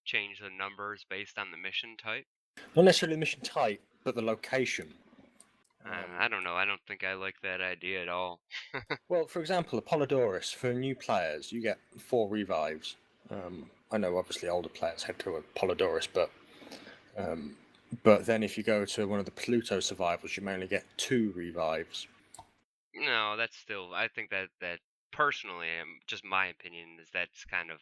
change the numbers based on the mission type? Not necessarily the mission type, but the location. I don't know. I don't think I like that idea at all. Well, for example, Apollodorus, for new players, you get 4 revives. I know obviously older players head to Apollodorus, but then if you go to one of the Pluto survivals, you may only get 2 revives. No, that's still. I think that personally, just my opinion, is that's kind of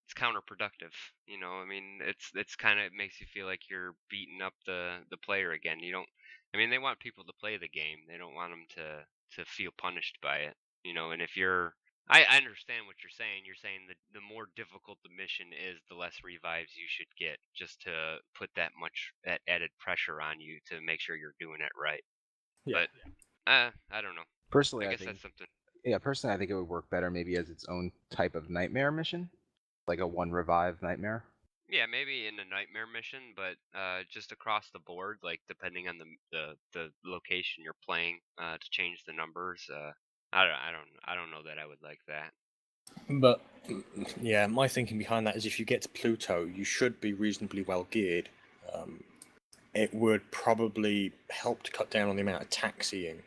it's counterproductive. I mean, it's kind of, it makes you feel like you're beating up the player again. You don't. I mean, they want people to play the game. They don't want them to feel punished by it. And if you're I understand what you're saying. You're saying that the more difficult the mission is, the less revives you should get, just to put that added pressure on you to make sure you're doing it right. Yeah. But I don't know. Personally, I I guess think that's something. personally I think it would work better maybe as its own type of nightmare mission, like a one revive nightmare. Yeah, maybe in a nightmare mission, but just across the board, like depending on the location you're playing, to change the numbers. I don't know that I would like that. But yeah, my thinking behind that is if you get to Pluto, you should be reasonably well geared. It would probably help to cut down on the amount of taxiing.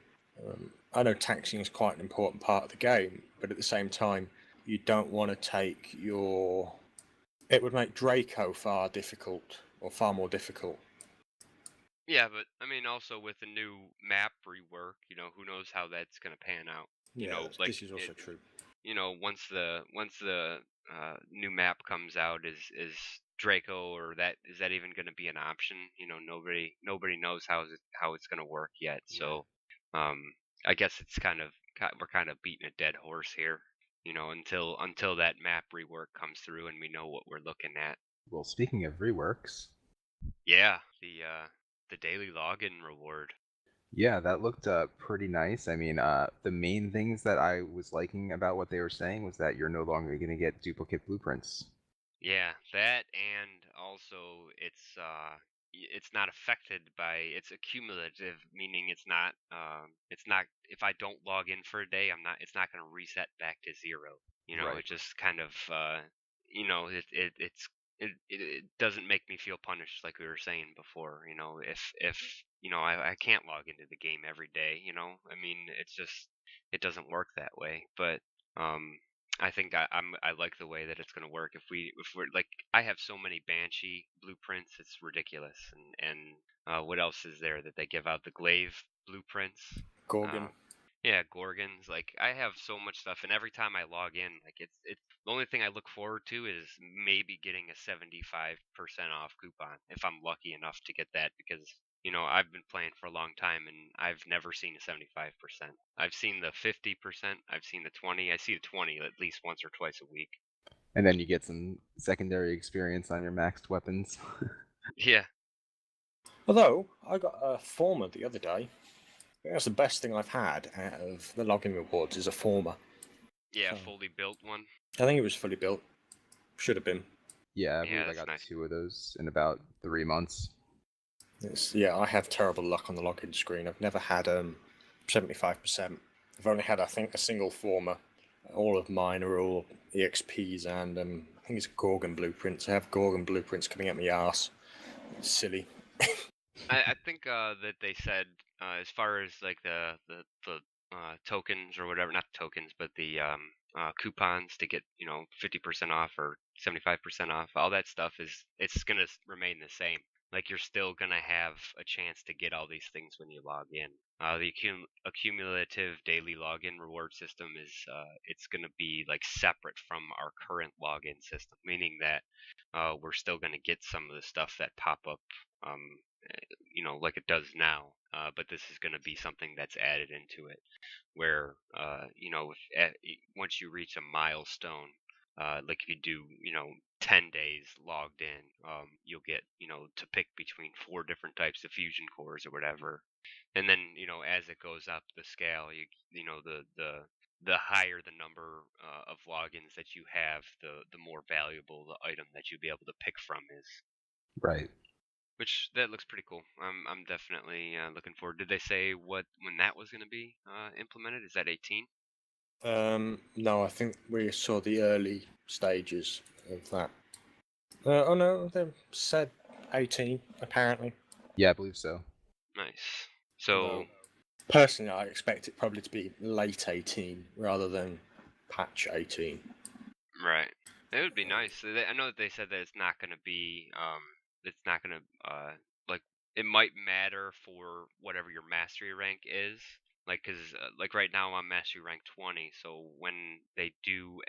I know taxiing is quite an important part of the game, but at the same time, you don't want to take your. It would make Draco far difficult, or far more difficult. Yeah, but I mean, also with the new map rework, who knows how that's gonna pan out. Yeah, Like this is also true. once the new map comes out, is Draco, or is that even going to be an option? Nobody knows how it's going to work yet. So I guess we're kind of beating a dead horse here. Until that map rework comes through and we know what we're looking at. Well, speaking of reworks, Yeah, the daily login reward. yeah, that looked pretty nice. I mean, the main things that I was liking about what they were saying was that you're no longer going to get duplicate blueprints. Yeah, that, and also it's not affected by, it's accumulative, meaning it's not, if I don't log in for a day, it's not going to reset back to 0. Right. It just kind of it doesn't make me feel punished like we were saying before. If I can't log into the game every day. I mean, it doesn't work that way. But I think I like the way that it's going to work. If we're like, I have so many Banshee blueprints, it's ridiculous. And what else is there that they give out? The glaive blueprints. Gorgon. Yeah, Gorgons. Like, I have so much stuff, and every time I log in, like, it's the only thing I look forward to is maybe getting a 75% off coupon if I'm lucky enough to get that, because I've been playing for a long time and I've never seen a 75%. I've seen the 50%, I've seen the 20. I see the 20 at least once or twice a week. And then you get some secondary experience on your maxed weapons. Yeah. Although I got a former the other day. I think that's the best thing I've had out of the login rewards is a former. Yeah, So- fully built one. I think it was fully built. Should have been. Yeah, I Yeah, believe I that's got nice. 2 of those in about 3 months. Yeah, I have terrible luck on the login screen. I've never had 75%. I've only had, I think, a single former. All of mine are all EXPs and I think it's Gorgon blueprints. I have Gorgon blueprints coming at my arse. It's silly. I think that they said, as far as like the tokens or whatever, not tokens, but the coupons to get 50% off or 75% off, all that stuff it's gonna remain the same. Like, you're still gonna have a chance to get all these things when you log in. The accumulative daily login reward system is it's gonna be like separate from our current login system, meaning that we're still gonna get some of the stuff that pop up like it does now, but this is going to be something that's added into it, where once you reach a milestone, like if you do 10 days logged in, you'll get to pick between 4 different types of fusion cores or whatever, and then as it goes up the scale, the higher the number of logins that you have, the more valuable the item that you'll be able to pick from is. Right. Which that looks pretty cool. I'm definitely looking forward. Did they say when that was going to be implemented? Is that 18? No, I think we saw the early stages of that. Oh no, they said 18 apparently. Yeah, I believe so. Nice. So Although, personally, I expect it probably to be late 18 rather than patch 18. right, it would be nice. I know that they said that it's not going to be it's not going to like, it might matter for whatever your mastery rank is. Like, because like right now I'm mastery rank 20, so when they do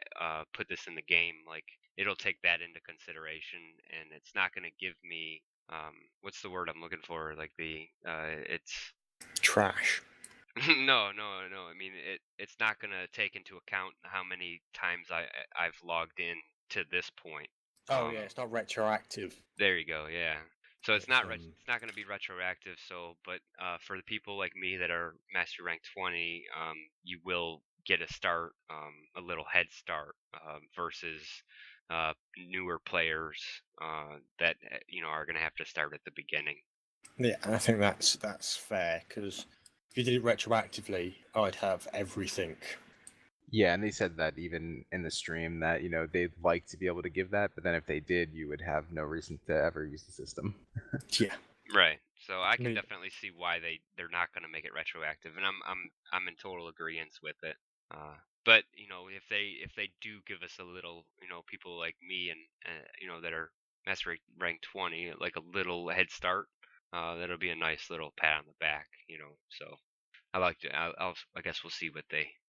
put this in the game, like, it'll take that into consideration, and it's not going to give me what's the word I'm looking for? Like, it's Trash. No. I mean, it's not gonna take into account how many times I've logged in to this point. Oh yeah, it's not retroactive. There you go. Yeah. So it's It's, not it's not going to be retroactive. So, but for the people like me that are master rank 20, you will get a start, a little head start versus newer players that are going to have to start at the beginning. Yeah, I think that's fair because if you did it retroactively, I'd have everything. Yeah, and they said that even in the stream that they'd like to be able to give that, but then if they did, you would have no reason to ever use the system. Yeah, Right. So I can mean- definitely see why they're not going to make it retroactive, and I'm in total agreement with it. But if they do give us a little, people like me and that are master rank 20, like a little head start, that'll be a nice little pat on the back. So I like to. I guess we'll see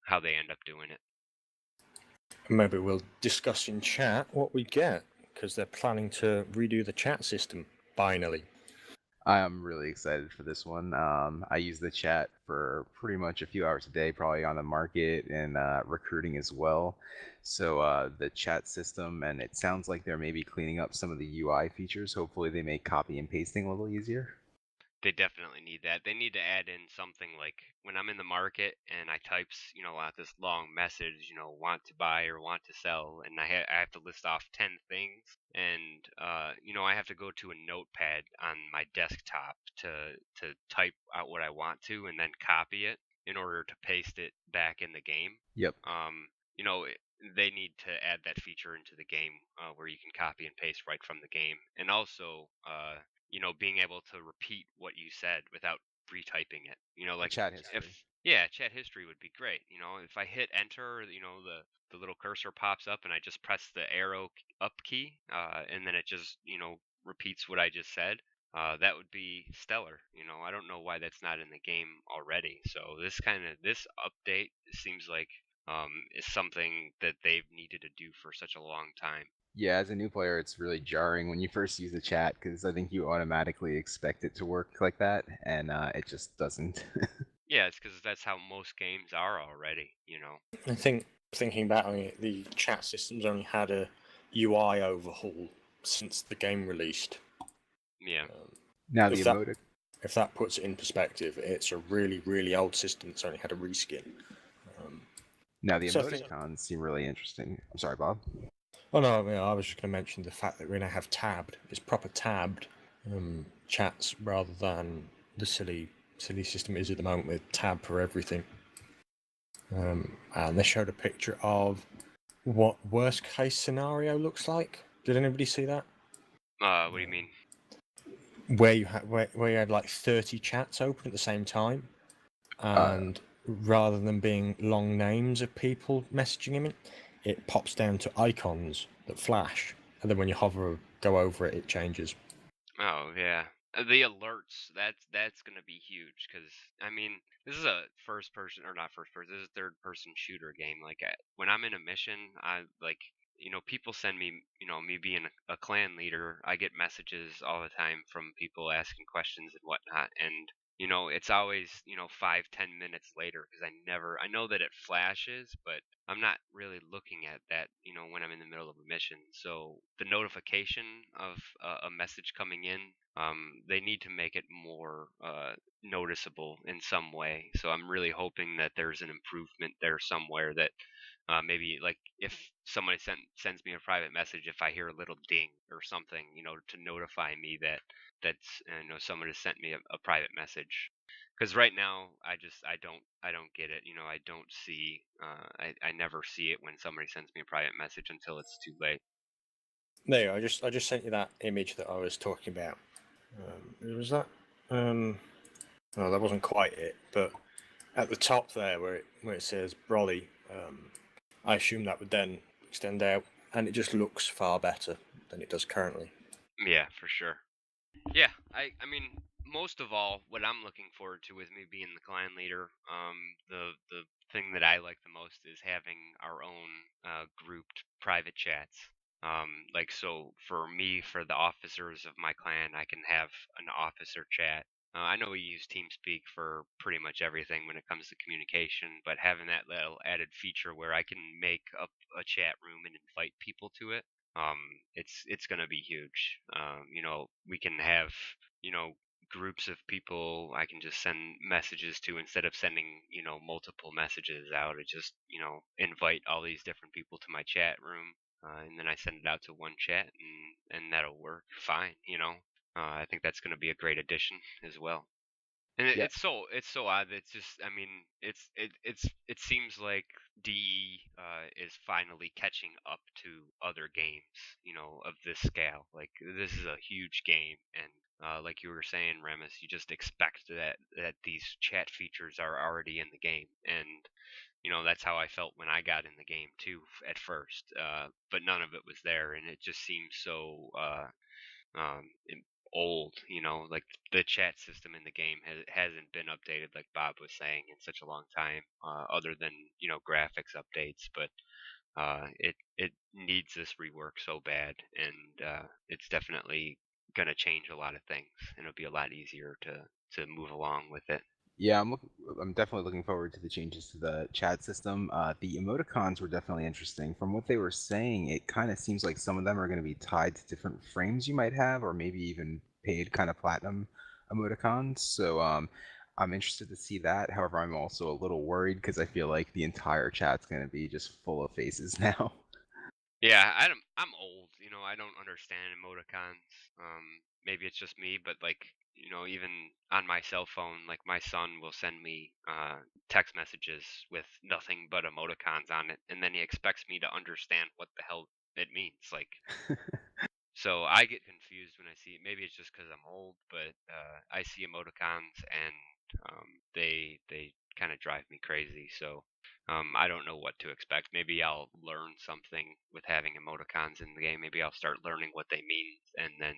how they end up doing it. maybe we'll discuss in chat what we get because they're planning to redo the chat system finally. I am really excited for this one. I use the chat for pretty much a few hours a day, probably on the market and recruiting as well. So the chat system, and it sounds like they're maybe cleaning up some of the UI features. Hopefully they make copy and pasting a little easier. They definitely need that. They need to add in something like when I'm in the market and I types, out this long message, want to buy or want to sell, and I have to list off 10 things, and I have to go to a notepad on my desktop to type out what I want to and then copy it in order to paste it back in the game. Yep. They need to add that feature into the game where you can copy and paste right from the game, and also being able to repeat what you said without retyping it. Like chat history. Chat history would be great. If I hit enter, the little cursor pops up and I just press the arrow up key, and then it just repeats what I just said. That would be stellar. I don't know why that's not in the game already. So this update seems like is something that they've needed to do for such a long time. Yeah, as a new player, it's really jarring when you first use the chat because I think you automatically expect it to work like that, and it just doesn't. Yeah, it's because that's how most games are already. I think thinking back on it, the chat system's only had a UI overhaul since the game released. Yeah. Now the If that- emotic. If that puts it in perspective, it's a really, really old system that's only had a reskin. Now the So I think- emoticons seem really interesting. I'm sorry, Bob. Oh no, I was just going to mention the fact that we now have tabbed. It's proper tabbed chats rather than the silly system it is at the moment with tab for everything. And they showed a picture of what worst case scenario looks like. Did anybody see that? What do you mean? Where you had like 30 chats open at the same time, and rather than being long names of people messaging him, it pops down to icons that flash, and then when you hover, go over it, it changes. Oh yeah, the alerts. That's gonna be huge because I mean this is a first person or not first person. This is a third person shooter game. Like when I'm in a mission, I like people send me me being a clan leader. I get messages all the time from people asking questions and whatnot, and it's always 5-10 minutes later because I know that it flashes, but I'm not really looking at that when I'm in the middle of a mission. So the notification of a message coming in, they need to make it more noticeable in some way. So I'm really hoping that there's an improvement there somewhere that maybe like if somebody sends me a private message, if I hear a little ding or something, to notify me that someone has sent me a private message. Because right now I don't get it. I don't see. I never see it when somebody sends me a private message until it's too late. There, I just sent you that image that I was talking about. Was that? Oh, that wasn't quite it, but at the top there, where it says Brolly, I assume that would then extend out, and it just looks far better than it does currently. Yeah, for sure. Yeah, I mean, most of all, what I'm looking forward to with me being the clan leader, the thing that I like the most is having our own grouped private chats. Like so for me, for the officers of my clan, I can have an officer chat, I know we use TeamSpeak for pretty much everything when it comes to communication, but having that little added feature where I can make up a chat room and invite people to it, it's gonna be huge. We can have groups of people I can just send messages to instead of sending multiple messages out. I just invite all these different people to my chat room, and then I send it out to one chat, and that'll work fine. I think that's going to be a great addition as well. And Yeah. it's so odd. It's just it seems like DE is finally catching up to other games, of this scale. Like this is a huge game, and like you were saying, Remus, you just expect that these chat features are already in the game, and that's how I felt when I got in the game too at first. But none of it was there, and it just seems so um, old. Like the chat system in the game hasn't been updated, like Bob was saying, in such a long time, other than graphics updates. But it needs this rework so bad, and it's definitely gonna change a lot of things, and it'll be a lot easier to move along with it. Yeah, I'm definitely looking forward to the changes to the chat system. The emoticons were definitely interesting. From what they were saying, it kind of seems like some of them are going to be tied to different frames you might have, or maybe even paid kind of platinum emoticons. So I'm interested to see that. However, I'm also a little worried because I feel like the entire chat's going to be just full of faces now. Yeah, I'm old. I don't understand emoticons. Maybe it's just me, but like, even on my cell phone, like my son will send me text messages with nothing but emoticons on it, and then he expects me to understand what the hell it means. Like, so I get confused when I see it. Maybe it's just because I'm old, but I see emoticons and they kind of drive me crazy. So I don't know what to expect. Maybe I'll learn something with having emoticons in the game. Maybe I'll start learning what they mean, and then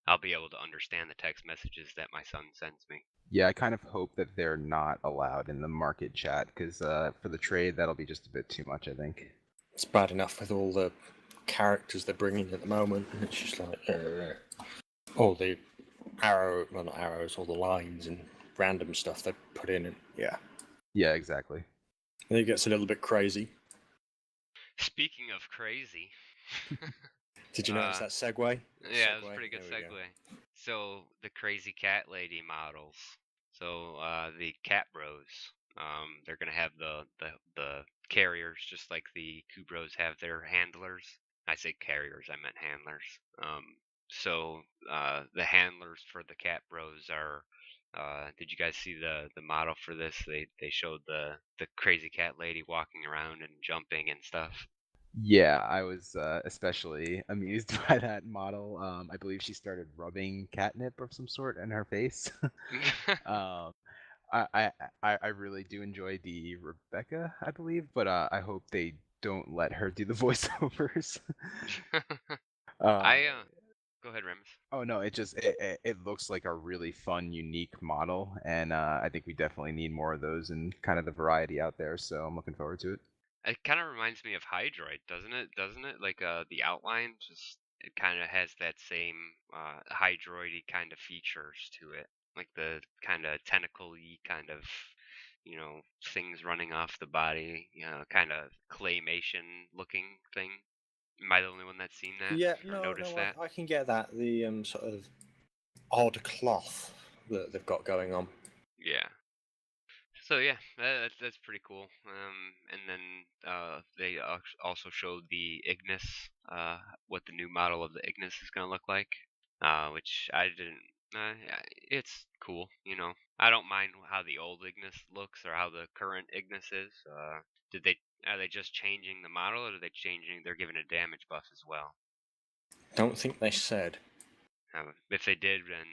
I'll be able to understand the text messages that my son sends me. Yeah, I kind of hope that they're not allowed in the market chat because for the trade, that'll be just a bit too much, I think. It's bad enough with all the characters they're bringing at the moment, and it's just like all the not arrows, all the lines and random stuff they put in, and Yeah, exactly. then it gets a little bit crazy. Speaking of crazy, Did you notice that segue? yeah, it was a pretty good There we go. segue. So the crazy cat lady models. So the cat bros. They're gonna have the carriers just like the Kubros have their handlers. I say carriers, I meant handlers. So the handlers for the cat bros are. Did you guys see the model for this? They showed the crazy cat lady walking around and jumping and stuff. Yeah, I was especially amused by that model. I believe she started rubbing catnip of some sort in her face. um, I really do enjoy the Rebecca, I believe, but I hope they don't let her do the voiceovers. uh, I Go ahead, Remus. oh no, it looks like a really fun, unique model, and I think we definitely need more of those and kind of the variety out there. So I'm looking forward to it. It kind of reminds me of Hydroid, doesn't it? Doesn't it? Like the outline, just it kind of has that same Hydroidy kind of features to it, like the kind of tentacle-y kind of, things running off the body, kind of claymation looking thing. Am I the only one that's seen that Yeah, or noticed that? I can get that. The sort of odd cloth that they've got going on. Yeah. So yeah, that's pretty cool. And then they also showed the Ignis, what the new model of the Ignis is gonna look like, which I didn't. Yeah, it's cool. I don't mind how the old Ignis looks or how the current Ignis is. Did they Are they just changing the model, or are they changing? They're giving a damage buff as well. Don't think they said. If they did, then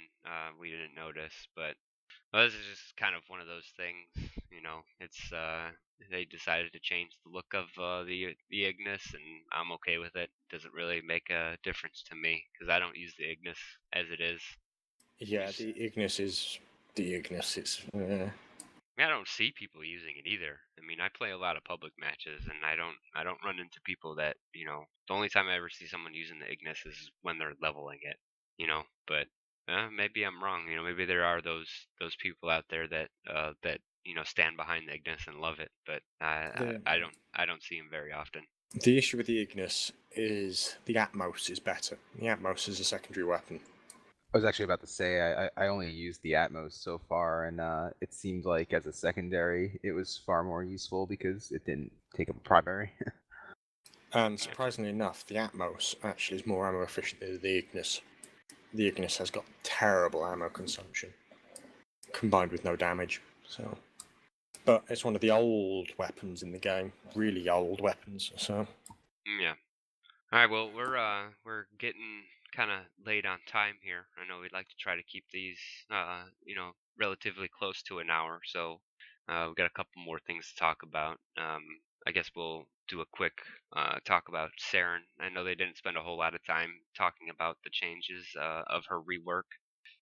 we didn't notice. But well, this is just kind of one of those things, It's they decided to change the look of the Ignis, and I'm okay with it. Doesn't really make a difference to me because I don't use the Ignis as it is. Yeah, Just, the Ignis is the Ignis. It's I don't see people using it either. I mean, I play a lot of public matches, and I don't run into people that The only time I ever see someone using the Ignis is when they're leveling it, But Maybe I'm wrong. Maybe there are those people out there that that stand behind the Ignis and love it, but The I don't see them very often. the issue with the Ignis is the Atmos is better. The Atmos is a secondary weapon. I was actually about to say I only used the Atmos so far, and it seemed like as a secondary, it was far more useful because it didn't take up a primary. And surprisingly enough, the Atmos actually is more ammo efficient than the Ignis. The Ignis has got terrible ammo consumption, combined with no damage. So, but it's one of the old weapons in the game, really old weapons. So, Yeah. All right. Well, we're getting kind of late on time here. I know we'd like to try to keep these relatively close to an hour. So we've got a couple more things to talk about. I guess we'll do a quick talk about Saren. I know they didn't spend a whole lot of time talking about the changes of her rework,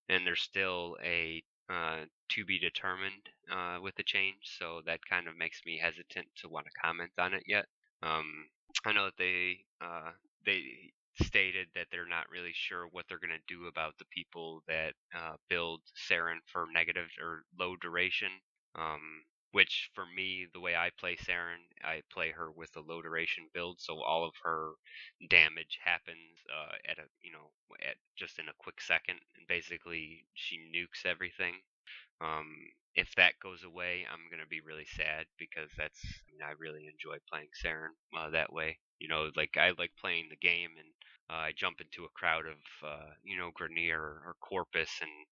and there's still a to be determined with the change. So that kind of makes me hesitant to want to comment on it yet. I know that they stated that they're not really sure what they're going to do about the people that build Saren for negative or low duration. Which for me, the way I play Saren, I play her with a low duration build, so all of her damage happens at a at just in a quick second, and basically she nukes everything. If that goes away, I'm gonna be really sad because I really enjoy playing Saren that way. Like I like playing the game, and I jump into a crowd of Grenier or Corpus, and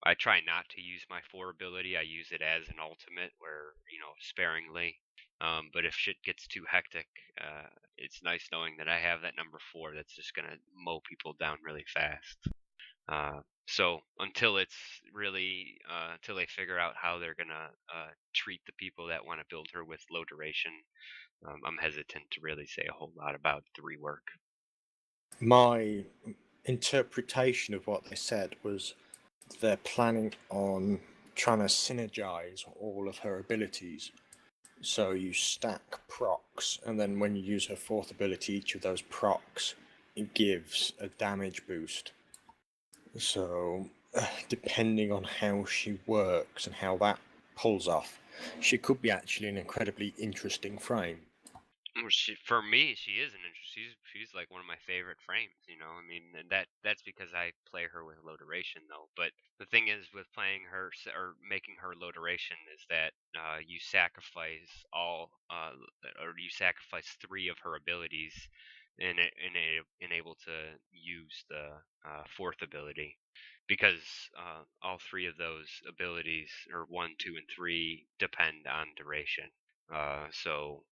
I try not to use my 4 ability. I use it as an ultimate, where sparingly. But if shit gets too hectic, it's nice knowing that I have that number 4 that's just gonna mow people down really fast. So until it's really until they figure out how they're gonna treat the people that want to build her with low duration, I'm hesitant to really say a whole lot about the rework. my interpretation of what they said was they're planning on trying to synergize all of her abilities. So you stack procs, and then when you use her 4th ability, each of those procs it gives a damage boost. So, depending on how she works and how that pulls off, she could be actually an incredibly interesting frame. For me, she is an interesting. She's like one of my favorite frames. I mean, and that's because I play her with low duration though. But the thing is, with playing her or making her low duration, is that you sacrifice or you sacrifice 3 of her abilities, and able to use the 4th ability, because all 3 of those abilities, or 1, 2, and 3, depend on duration. So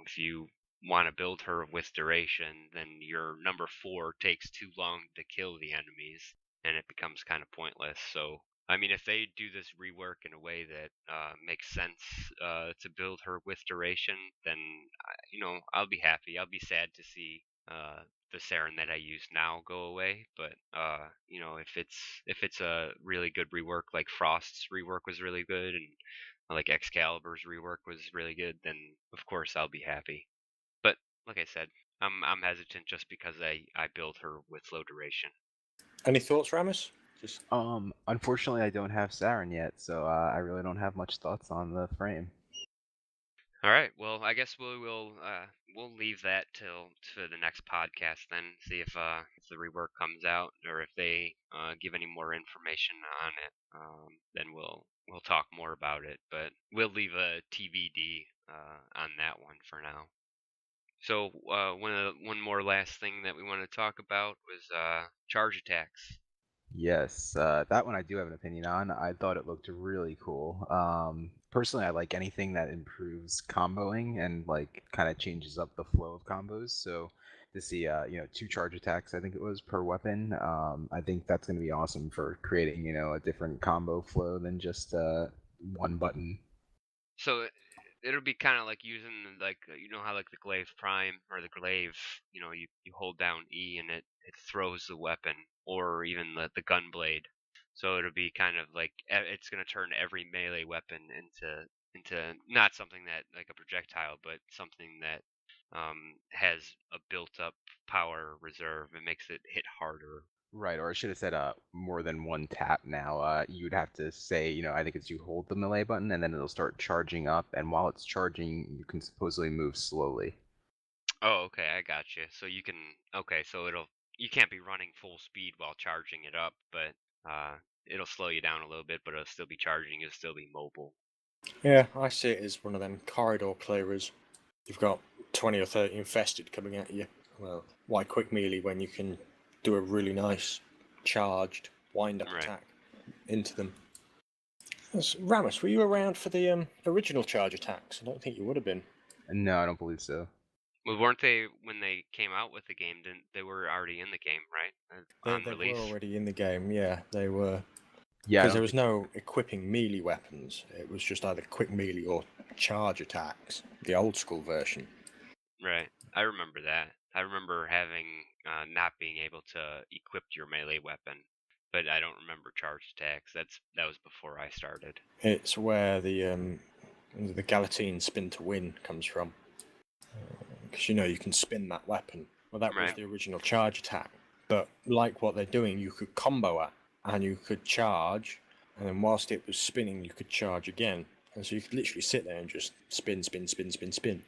if you want to build her with duration, then your number 4 takes too long to kill the enemies, and it becomes kind of pointless. So, I mean, if they do this rework in a way that makes sense to build her with duration, then I'll be happy. I'll be sad to see the Saren that I use now go away. But if it's a really good rework, like Frost's rework was really good, and like Excalibur's rework was really good, then of course I'll be happy. But like I said, I'm hesitant just because I build her with low duration. Any thoughts, Ramus? Just Unfortunately, I don't have Saren yet, so I really don't have much thoughts on the frame. All right. Well, I guess we'll leave that till to the next podcast then. See if the rework comes out, or if they give any more information on it. Then we'll talk more about it. But we'll leave a TBD on that one for now. So one more last thing that we want to talk about was charge attacks. Yes, that one I do have an opinion on. I thought it looked really cool. Personally, I like anything that improves comboing and like kind of changes up the flow of combos. So to see, 2 charge attacks, I think it was per weapon. I think that's going to be awesome for creating, a different combo flow than just one button. So it'll be kind of like using how like the glaive prime or the glaive, you hold down E and it throws the weapon, or even the gun blade. So it'll be kind of like it's going to turn every melee weapon into not something that like a projectile, but something that has a built up power reserve. It makes it hit harder. Right, or I should have said more than one tap now. You'd have to say, I think it's you hold the melee button and then it'll start charging up, and while it's charging, you can supposedly move slowly. Oh, okay, I got you. So you can, okay, so you can't be running full speed while charging it up, but it'll slow you down a little bit, but it'll still be charging. You'll still be mobile. Yeah, I see it as one of them corridor clearers. You've got 20 or 30 infested coming at you. Well, why quick melee when you can do a really nice charged wind-up Right. attack into them? Ramus, were you around for the original charge attacks? I don't think you would have been. No, I don't believe so. Well, weren't they when they came out with the game? Didn't they were already in the game, right? On They release. were already in the game, yeah, they were. Yeah, Because there was no equipping melee weapons. It was just either quick melee or charge attacks, the old school version. Right. I remember that. I remember having not being able to equip your melee weapon, but I don't remember charge attacks. That was before I started. It's where the Galatine spin to win comes from. Because you can spin that weapon. Well, that was Right. the original charge attack. But like what they're doing, you could combo it, and you could charge, and then whilst it was spinning, you could charge again. And so you could literally sit there and just spin, spin, spin, spin, spin.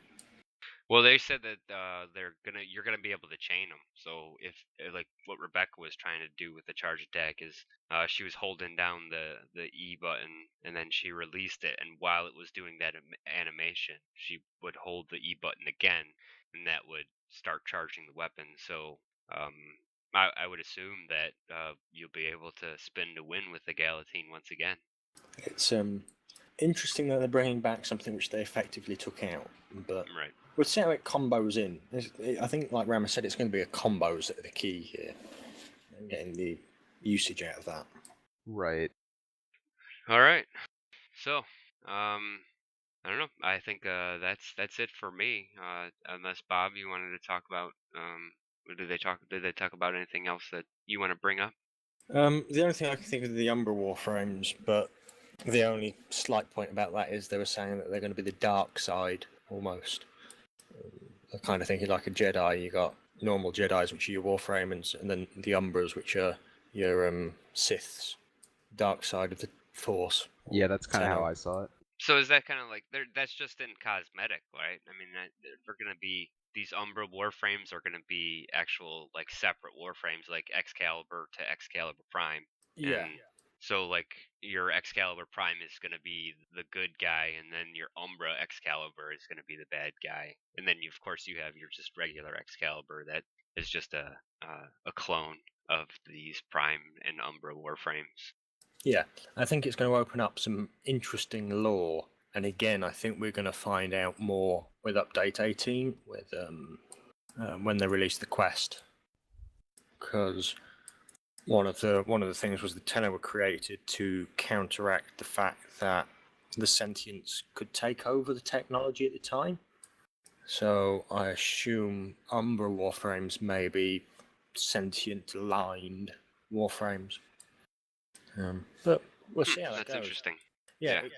Well, they said that you're gonna be able to chain them. So if like what Rebecca was trying to do with the charge attack is she was holding down the E button and then she released it, and while it was doing that animation, she would hold the E button again, and that would start charging the weapon. So I would assume that you'll be able to spin to win with the Galatine once again. It's interesting that they're bringing back something which they effectively took out, but Right. we'll see how it combos in. I think, like Rama said, it's going to be a combos that are the key here, and getting the usage out of that. Right. All right. So, I don't know. I think that's it for me. Unless Bob, you wanted to talk about did they talk about anything else that you want to bring up? The only thing I can think of are the Umbra Warframes, but the only slight point about that is they were saying that they're going to be the dark side almost. I'm kind of thinking like a Jedi. You got normal Jedis, which are your Warframes, and then the Umbras, which are your Siths, dark side of the Force. Yeah, that's kind of how Tenno. I saw it. So is that kind of like that's just in cosmetic, right? I mean, they're going to be these Umbra Warframes are going to be actual like separate Warframes, like Excalibur to Excalibur Prime. Yeah. And so like your Excalibur Prime is going to be the good guy, and then your Umbra Excalibur is going to be the bad guy, and then of course you have your just regular Excalibur that is just a clone of these Prime and Umbra Warframes. Yeah, I think it's going to open up some interesting lore, and again, I think we're going to find out more with Update 18, with when they release the quest, because one of the things was the Tenno were created to counteract the fact that the sentients could take over the technology at the time. So I assume Umbra Warframes may be sentient-aligned Warframes. But we'll see how that That's goes. interesting. Yeah, Yeah.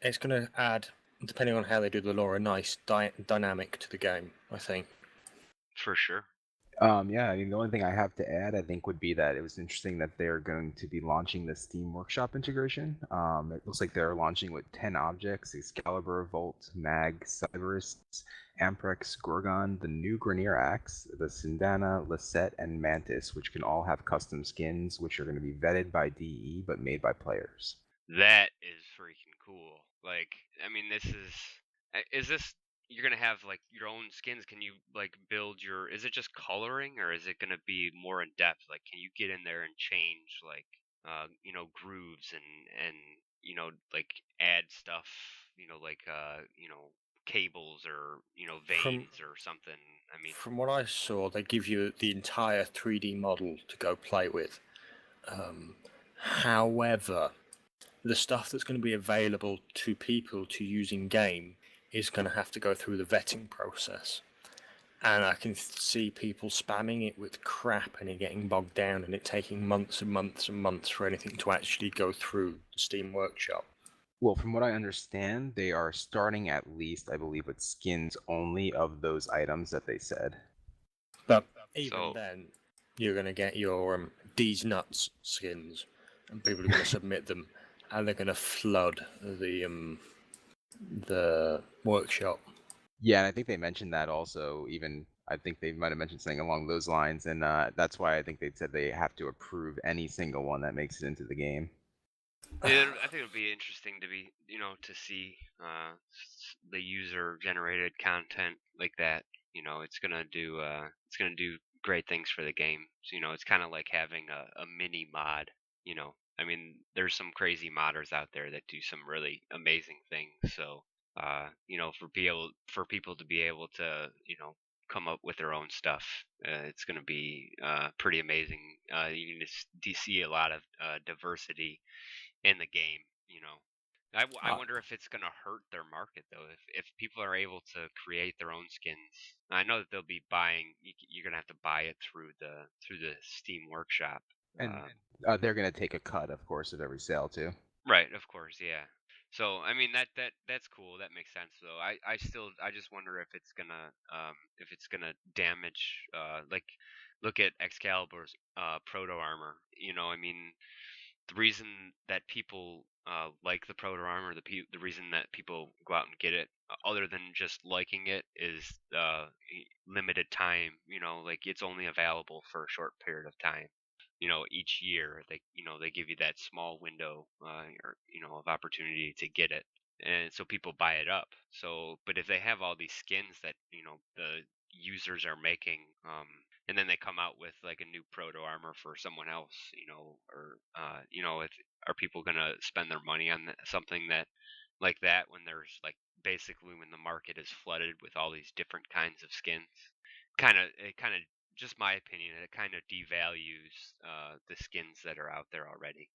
it's going to add, depending on how they do the lore, a nice dynamic to the game, I think. For sure. Yeah, I mean, the only thing I have to add, I think, would be that it was interesting that they're going to be launching the Steam Workshop integration. It looks like they're launching with 10 objects: Excalibur, Volt, Mag, Cyberus, Amprex, Gorgon, the new Grenier Axe, the Sindana, Lisette, and Mantis, which can all have custom skins, which are going to be vetted by DE, but made by players. That is freaking cool. Like, I mean, is this, you're gonna have like your own skins? Can you like build your, is it just coloring, or is it gonna be more in depth? Like, can you get in there and change like, grooves and like add stuff, like, cables or, veins or something? I mean, From what I saw, they give you the entire 3D model to go play with. However, the stuff that's going to be available to people to use in game is going to have to go through the vetting process. And I can see people spamming it with crap and it getting bogged down and it taking months and months and months for anything to actually go through the Steam Workshop. Well, from what I understand, they are starting at least, I believe, with skins only of those items that they said. But even So- then, you're going to get your these nuts skins, and people are going to submit them, and they're going to flood the workshop. Yeah, and I think they mentioned that also. Even I think they might have mentioned something along those lines, and that's why I think they said they have to approve any single one that makes it into the game. I think it'll be interesting to be, to see the user-generated content like that. It's gonna do great things for the game. So, it's kind of like having a mini mod. I mean, there's some crazy modders out there that do some really amazing things. So, for people to be able to, come up with their own stuff, it's gonna be pretty amazing. You can just see a lot of diversity in the game. I wonder if it's gonna hurt their market though. If people are able to create their own skins, I know that they'll be buying. You're gonna have to buy it through the Steam Workshop. And they're going to take a cut, of course, of every sale too. Right, of course, yeah. So I mean that's cool. That makes sense though. I just wonder if it's gonna damage like look at Excalibur's proto armor. I mean the reason that people like the proto armor, the reason that people go out and get it, other than just liking it, is limited time. Like it's only available for a short period of time. Each year they give you that small window or of opportunity to get it, and so people buy it up. So, but if they have all these skins that the users are making, and then they come out with like a new proto armor for someone else, or if are people gonna spend their money on something that like that when there's like basically when the market is flooded with all these different kinds of skins? It kind of just my opinion, it kind of devalues the skins that are out there already.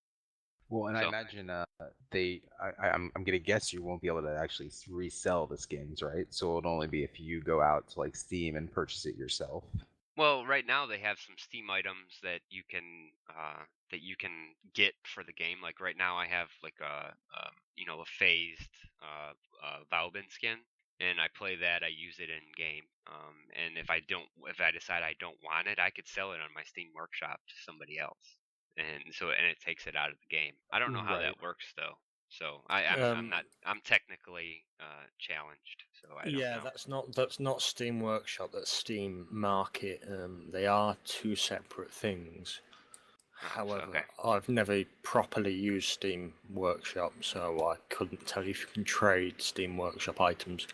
Well, and I So- imagine I'm gonna guess you won't be able to actually resell the skins, right? So it'll only be if you go out to like Steam and purchase it yourself. Well, right now they have some Steam items that you can get for the game. Like right now, I have like a phased Valbin skin, and I play that. I use it in game. And if I decide I don't want it, I could sell it on my Steam Workshop to somebody else, and it takes it out of the game. I don't know how Right. that works though. So I'm technically challenged. So I don't Yeah, know. that's not Steam Workshop. That's Steam Market. They are two separate things. Oh, so, However, okay. I've never properly used Steam Workshop, so I couldn't tell you if you can trade Steam Workshop items.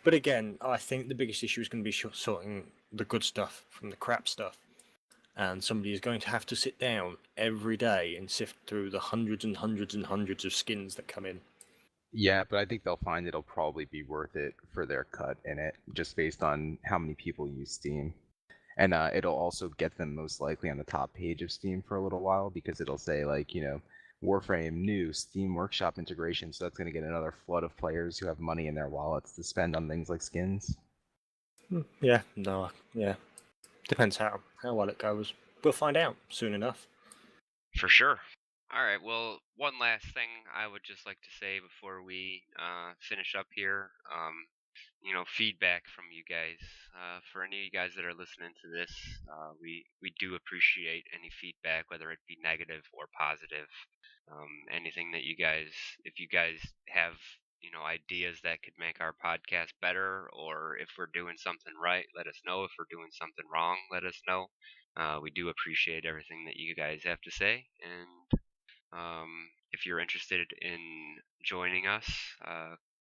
But again, I think the biggest issue is going to be sorting the good stuff from the crap stuff. And somebody is going to have to sit down every day and sift through the hundreds and hundreds and hundreds of skins that come in. Yeah, but I think they'll find it'll probably be worth it for their cut in it, just based on how many people use Steam. And it'll also get them most likely on the top page of Steam for a little while because it'll say like, Warframe new Steam Workshop integration. So that's going to get another flood of players who have money in their wallets to spend on things like skins. Yeah, depends how well it goes. We'll find out soon enough. For sure. All right. Well, one last thing I would just like to say before we finish up here. Feedback from you guys. For any of you guys that are listening to this, we do appreciate any feedback, whether it be negative or positive. Anything that if you guys have ideas that could make our podcast better, or if we're doing something right, let us know. If we're doing something wrong, let us know. We do appreciate everything that you guys have to say, and if you're interested in joining us,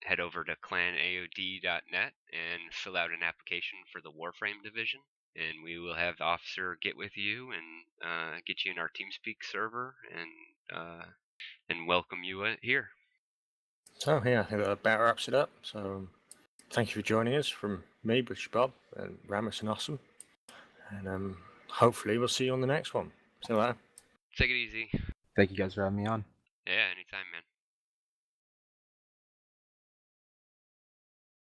head over to clanaod.net and fill out an application for the Warframe division, and we will have the officer get with you and get you in our TeamSpeak server and welcome you here. So yeah, I think that about wraps it up. So thank you for joining us from me, British Bob, and Ramus and Awesome. And hopefully we'll see you on the next one. See you later. Take it easy. Thank you guys for having me on. Yeah, anytime, man.